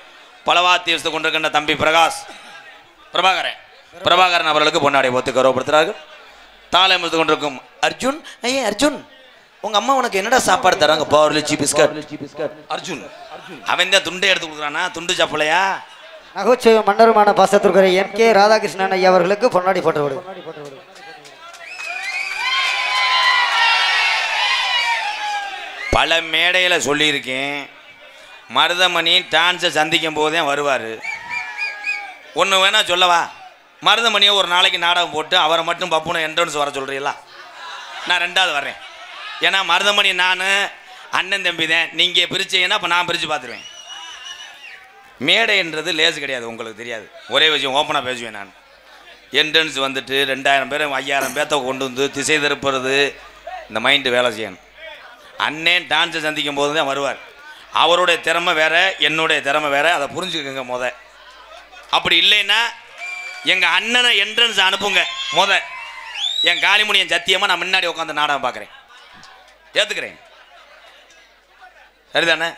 பலவாத்தி வச்சு கொண்டிருக்கின்ற தம்பி பிரபாகரன் அவர்களுக்கு பொன்னாடை போத்து கௌரவப்படுத்துகிறார்கள். தாளை முடித்து கொண்டிருக்கும் அர்ஜுன். ஐயே அர்ஜுன் உங்க அம்மா உனக்கு என்னடா சாப்பாடு தராங்க? பவர்லிச்சி பிஸ்கட். அர்ஜுன் அவன் தான் துண்டை எடுத்து கொடுக்குறானா? துண்டு சாப்பிடலையா? நகைச்சுவை மன்னருமான பாசத்திற்குரிய எம் கே ராதாகிருஷ்ணன் ஐயா அவர்களுக்கு பொன்னாடி போட்டு விடு. பல மேடையில் சொல்லியிருக்கேன். மருதமணி டான்ஸை சந்திக்கும் போதே வருவார். ஒன்று வேணா சொல்லவா? மருதமணியை ஒரு நாளைக்கு நாடகம் போட்டு அவரை மட்டும் பப்புனை என்ட்ரன்ஸ் வர சொல்கிறீங்களா? நான் 2வது வர்றேன். ஏன்னா மருதமணி நான் அண்ணன் தம்பி தான். நீங்கள் பிரிச்சீங்கன்னா அப்போ நான் பிரித்து பார்த்துருவேன். மேடைன்றது லேசு கிடையாது. உங்களுக்கு தெரியாது. ஒரே விஷயம் ஓப்பனாக பேசுவேன் நான். என்ட்ரன்ஸ் வந்துட்டு 2000 பேர் 5000 பேர்த்த கொண்டு வந்து திசை திருப்புறது இந்த மைண்டு வேலை செய்யணும். அண்ணன் டான்ஸை சந்திக்கும் போது தான் வருவார். அவருடைய திறமை வேறு என்னுடைய திறமை வேறு. அதை புரிஞ்சுக்கோங்க. அப்படி இல்லைன்னா எங்கள் அண்ணனை என்ட்ரன்ஸ் அனுப்புங்க. என் காளிமுனி என் சத்தியமாக நான் முன்னாடி உட்காந்து நாடகம் பார்க்குறேன். ஏற்றுக்கிறேன். சரிதானே?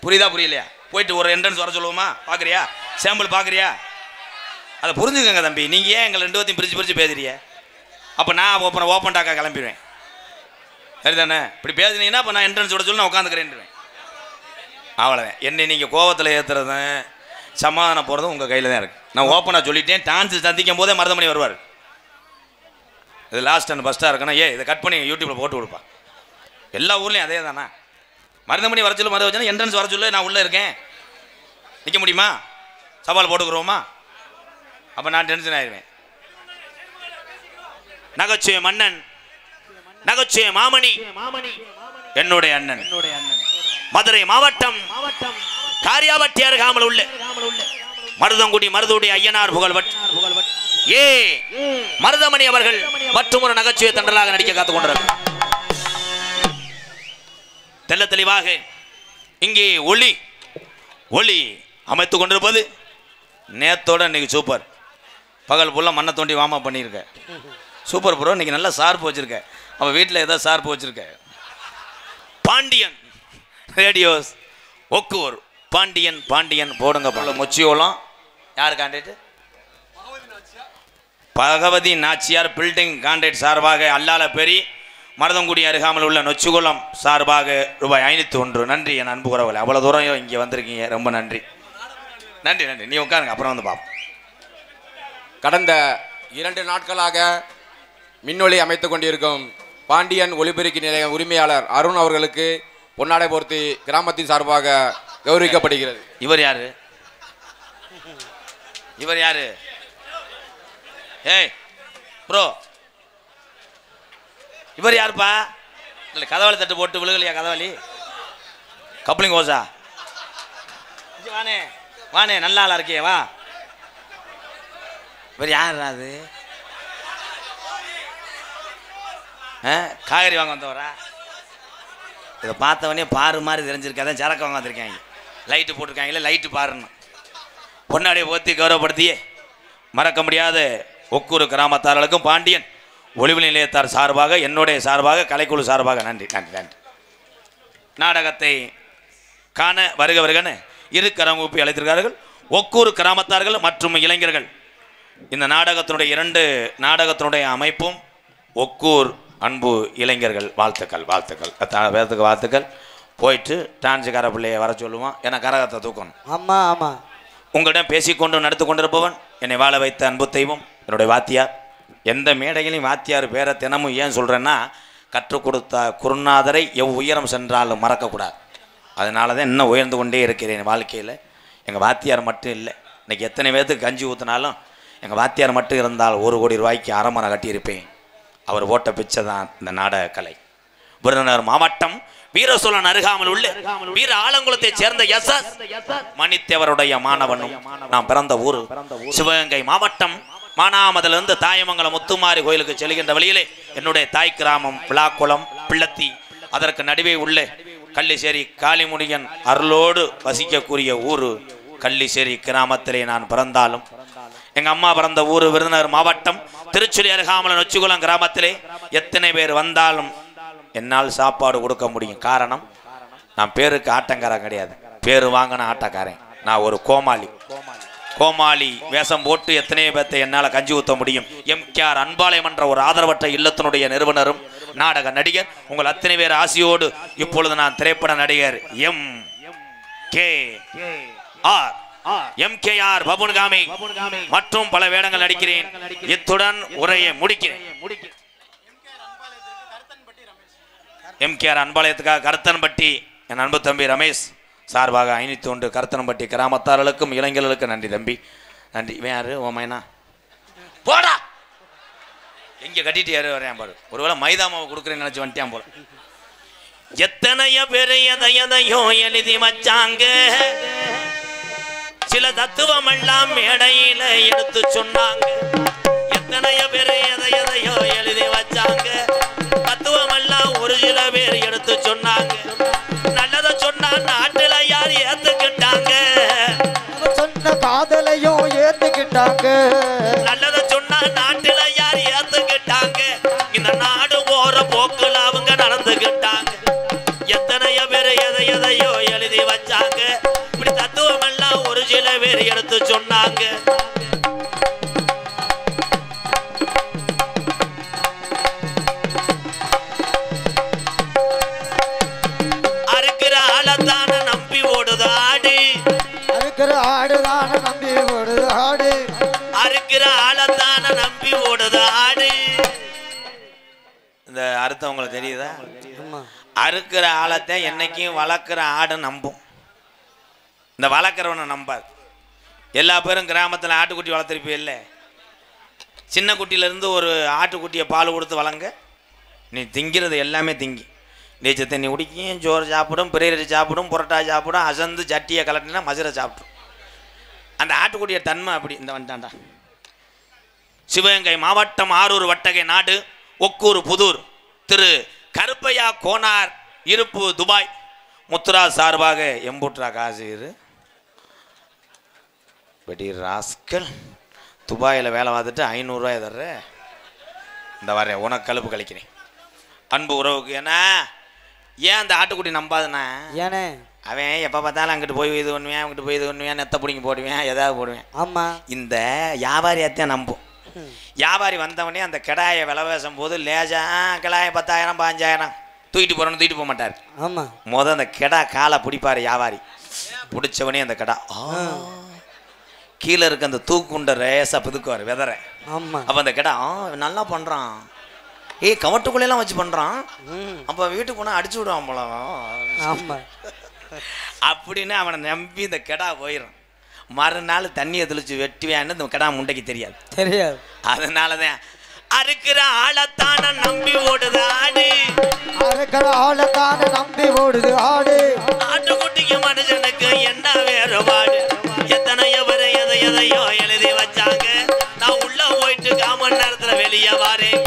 புரியுதா புரியலையா? போயிட்டு ஒரு என்ட்ரன்ஸ் வர சொல்லுவோமா? பார்க்குறியா? சாம்பிள் பார்க்குறியா? அதை புரிஞ்சுக்கோங்க தம்பி. நீங்கள் ஏன் எங்களை 2 பேத்தையும் பிரித்து பேசுறிய? அப்போ நான் ஓப்பன் டாக்கா கிளம்பிடுவேன். சரிதானே? இப்படி பேசுனீங்கன்னா அப்போ நான் என்ட்ரன்ஸ் விட சொல்லி நான் உட்காந்துக்கிறேன்டுவேன். அவ்வளோதான். என்னை நீங்கள் கோவத்தில் ஏற்றுறதும் சமாதானம் போகிறதும் உங்கள் கையில் தான் இருக்குது. நான் ஓப்பனாக சொல்லிட்டேன். டான்ஸ் சந்திக்கும் போதே மருதமணி வருவார். இது லாஸ்ட் அண்ட் ஃபஸ்ட்டாக இருக்குன்னா இதை கட் பண்ணி யூடியூப்பில் போட்டு கொடுப்பா. எல்லா ஊர்லேயும் அதே தானே. மருதமணி வர சொல்லு வச்சா என்ட்ரன்ஸ் வர சொல்லு. நான் உள்ளே இருக்கேன். நிற்க முடியுமா? சவால் போட்டுக்கிறோமா? அப்போ நான் டென்ஷன் ஆயிடுவேன். நகைச்சுவை மன்னன் நகைச்சுவை மாமணி என்னுடைய அண்ணன் மதுரை மாவட்டம் காரியாபட்டி அருகாமல் உள்ள மருதங்குடி மருதுடைய ஐயனார் புகழ்பட் மருதமணி அவர்கள் மற்றும் ஒரு நகைச்சுவை தண்டலாக நடிக்க காத்துக் கொண்டிருக்கிறார். தெல்ல தெளிவாக இங்கே ஒளி அமைத்து கொண்டிருப்பது நேத்தோட இன்னைக்கு சூப்பர். பகல் ஃபுல்லாக மண்ணை தோண்டி வாமா பண்ணியிருக்க. Super bro. இன்னைக்கு நல்லா சார்பு வச்சிருக்க. அவன் வீட்டில் ஏதோ சார்பு வச்சிருக்க. பாண்டியன் ரேடியோஸ் ஒக்கூர் பாண்டியன் போடுங்க. மொச்சியோலாம் யார் contract? Bhagavathi Nachiyar building contract சார்பாக அல்லால பெரி மருதங்குடி அருகாமல் உள்ள நொச்சிகுளம் சார்பாக ரூபாய் 501. நன்றி என் அன்பு உறவுகளே. அவ்வளோ தூரம் இங்கே வந்திருக்கீங்க, ரொம்ப நன்றி. நன்றி நன்றி. நீ உட்காருங்க, அப்புறம் வந்து பார்ப்போம். கடந்த 2 நாட்களாக மின்னொலி அமைத்துக் கொண்டிருக்கும் பாண்டியன் ஒலிபெருக்கி நிலைய உரிமையாளர் அருண் அவர்களுக்கு பொன்னாடை போர்த்தி கிராமத்தின் சார்பாக கௌரவிக்கப்படுகிறது. இவர் யாரு? இவர் யாரு? ஏய் ப்ரோ, இவர் யாருப்பா? இல்லை கதவாளி தட்டு போட்டு விழுகலையா? கதவாளி கப்ளிங் ஓசா. வானே வானே, நல்ல ஆளா இருக்கே, வா. இவர் யார்? அது காய்கறி வாங்க வந்தவரா? இதை பார்த்தவனே பாரு மாதிரி தெரிஞ்சிருக்காதான் சரக்கு வாங்க வந்திருக்காங்க. லைட்டு போட்டிருக்காங்களே, லைட்டு பாருன்னு பொன்னாடியை போற்றி கௌரவப்படுத்தியே மறக்க முடியாத ஒக்கூர் கிராமத்தார்களுக்கும் பாண்டியன் ஒளிவு நிலையத்தார் சார்பாக, என்னுடைய சார்பாக, கலைக்குழு சார்பாக நன்றி நன்றி நன்றி. நாடகத்தை காண வருக வருகன்னு இரு கரங்கூப்பி அழைத்திருக்கிறார்கள் ஒக்கூர் கிராமத்தார்கள் மற்றும் இளைஞர்கள். இந்த நாடகத்தினுடைய 2 நாடகத்தினுடைய அமைப்பும் ஒக்கூர் அன்பு இளைஞர்கள். வாழ்த்துக்கள் வாழ்த்துக்கள் வேதத்துக்கு வாழ்த்துக்கள். போயிட்டு டான்ஸுக்கார பிள்ளையை வர சொல்லுவான், ஏன்னா கரகத்தை தூக்கணும். ஆமாம் ஆமாம். உங்களிடம் பேசிக்கொண்டு நடத்து கொண்டிருப்பவன் என்னை வாழ வைத்த அன்பு தெய்வம் என்னுடைய வாத்தியார். எந்த மேடைகளையும் வாத்தியார் பேரை தினமும் ஏன் சொல்கிறேன்னா, கற்றுக் கொடுத்த குருநாதரை உயரம் சென்றாலும் மறக்கக்கூடாது. அதனால தான் இன்னும் உயர்ந்து கொண்டே இருக்கிறேன் வாழ்க்கையில். எங்கள் வாத்தியார் மட்டும் இல்லை, இன்றைக்கி எத்தனை பேர்த்துக்கு கஞ்சி ஊற்றினாலும் எங்கள் வாத்தியார் மட்டும் இருந்தால் 1 கோடி ரூபாய்க்கு அரைமனை கட்டியிருப்பேன். அவர் ஓட்ட பிச்சை தான் இந்த நாடக கலை. விருதுநகர் மாவட்டம் வீரசோழன் அருகாமல் உள்ள வீர ஆலங்குளத்தை சேர்ந்த எஸ்.எஸ். மணித்தேவருடைய மாணவனும் நான் பிறந்த ஊர் சிவகங்கை மாவட்டம் மானாமதிலிருந்து தாயமங்கலம் முத்துமாரி கோயிலுக்கு செல்கின்ற வழியிலே என்னுடைய தாய் கிராமம் விழாக்குளம் பிள்ளத்தி. அதற்கு நடுவே உள்ள கள்ளிசேரி காளிமுனியன் அருளோடு வசிக்கக்கூடிய ஊர் கள்ளிசேரி கிராமத்திலே நான் பிறந்தாலும் எங்கள் அம்மா பிறந்த ஊர் விருதுநகர் மாவட்டம் திருச்சுழி அருகாமல் நொச்சிகுளம் கிராமத்திலே எத்தனை பேர் வந்தாலும் என்னால் சாப்பாடு கொடுக்க முடியும். காரணம், நான் பேருக்கு ஆட்டங்காரன் கிடையாது, பேரு வாங்கின ஆட்டக்காரன். நான் ஒரு கோமாளி வேஷம் போட்டு எத்தனை பேர்த்தை என்னால் கஞ்சி ஊற்ற முடியும். எம்.கே.ஆர். அன்பாலயம் என்ற ஒரு ஆதரவற்ற இல்லத்தினுடைய நிறுவனரும் நாடக நடிகர். உங்கள் அத்தனை பேர் ஆசையோடு இப்பொழுது நான் திரைப்பட நடிகர் எம்.கே.ஆர். பபுன்காமி மற்றும் பல வேடங்கள் நடிக்கிறேன். இத்துடன் உரையை முடிக்கிறேன். எம்.கே.ஆர். அன்பாலயத்துக்காக கருத்தன்பட்டி என் அன்பு தம்பி ரமேஷ் சார்பாக 501 கருத்தன்பட்டி கிராமத்தார்களுக்கும் இளைஞர்களுக்கும் நன்றி தம்பி நன்றி. இவன் யாரு? ஓ மைனா போடா, எங்க கட்டிட்டு யாரு வரையான் பாரு. ஒருவேளை மைதா மாவு கொடுக்குறேன்னு நினைச்சு வந்துட்டான் போல. எத்தனைய பேரு எதையோ எழுதி வச்சாங்க, சில தத்துவம் எல்லாம் மேடையில எடுத்து சொன்னாங்க. எத்தனைய பேரு எதையோ எழுதி வச்சாங்க, தத்துவம் எல்லாம் ஒரு சில பேர் எடுத்து சொன்னாங்க. நல்லத சொன்னா நாட்டுல யார் ஏத்துக்கிட்டாங்க, சொன்ன காதலையும் ஏத்துக்கிட்டாங்க. நல்லத சொன்னா நாட்டுல யார் ஏத்துக்கிட்டாங்க, இந்த நாடு போற போக்குல அவங்க நடந்துகிட்டாங்க. எத்தனைய பேர் எதையோ எழுதி வச்சாங்க, இப்படி தத்துவம் எல்லாம் ஒரு சில பேர் எடுத்து சொன்னாங்க. அறுக்கிற ஆளத்தான நம்பி ஓடுது ஆடு, அறுக்கிற ஆடுதான நம்பி ஓடுது ஆடு, அறுக்கிற ஆளத்தான நம்பி ஓடுது ஆடு. இந்த அர்த்தம் உங்களுக்கு தெரியுதா? அறுக்கிற ஆழத்தை என்னைக்கும் வளர்க்குற ஆடு நம்பும், இந்த வளர்க்குறவனை நம்பாது. எல்லா பேரும் கிராமத்தில் ஆட்டுக்குட்டி வளர்த்துருப்பே இல்லை. சின்ன குட்டியிலேருந்து ஒரு ஆட்டுக்குட்டியை பால் கொடுத்து வளங்க, நீ திங்கிறது எல்லாமே திங்கி நீச்சல் தண்ணி குடிக்கும், சோறு சாப்பிடும், பிரேரி சாப்பிடும், புரோட்டா சாப்பிடும், அசந்து சட்டியை கலட்டினா மசுரை சாப்பிடும். அந்த ஆட்டுக்குட்டிய தன்மை அப்படி. இந்த வந்துட்டான்டா. சிவகங்கை மாவட்டம் ஆரூர் வட்டகை நாடு ஒக்கூர் புதூர் திரு கருப்பையா கோனார் இருப்பு துபாய் முத்துரா சார்பாக எம்பூட்ரா காசு பெட்டி ராஸ்கல் துபாயில் வேலை பார்த்துட்டு 500 ரூபாய் தர்ற. இந்த வரேன் உனக்கு கழுப்பு கழிக்கிறேன் அன்பு உறவுக்கு. ஏன்னா ஏன் அந்த ஆட்டுக்குட்டி நம்பாதுண்ணா, ஏனே அவன் எப்போ பார்த்தாலும் அங்கிட்டு போய் இது பண்ணுவேன், அங்கிட்டு போய் இது பண்ணுவேன், நெத்த பிடிங்கி போடுவேன், ஏதாவது போடுவேன். ஆமாம், இந்த வியாபாரியத்தையும் நம்பும். வியாபாரி வந்தவனே அந்த கிடாயை விலை பேசும் போது லேஜா கிடாய 10,000 15,000 தூக்கிட்டு போறோன்னு தூக்கிட்டு போக மாட்டார். ஆமா அந்த கிடா காலை பிடிப்பாரு வியாபாரி. பிடிச்சவனே அந்த கிடா கீழே இருக்க அந்த தூக்குண்ட ரேசா புதுக்குவார் வெதற. ஆமா அப்ப அந்த கிடா நல்லா பண்றான், கவட்டுக்குள்ளெல்லாம் வச்சு பண்றான், அப்ப வீட்டுக்கு போனா அடிச்சு விடுவான் போல ஆமா அப்படின்னு அவனை நம்பி இந்த கிடா போயிடும். மறுநாள் தண்ணியை தெளிச்சு வெட்டுவேன்னு இந்த கிடா முண்டைக்கு தெரியாது. அதனாலதான் அறுக்கிற ஆளத்தான நம்பி ஓடுது ஆடு, அறுக்கிற ஆளத்தான நம்பி ஓடுது ஆடு. ஆட்டுக்குட்டிக்கு மனுஷனுக்கு என்ன வேறுபாடு? எத்தனையோ பேர் எதையோ எழுதி வச்சாங்க. நான் உள்ள போயிட்டு 1/4 மணி நேரத்துல வெளியே வாரேன்.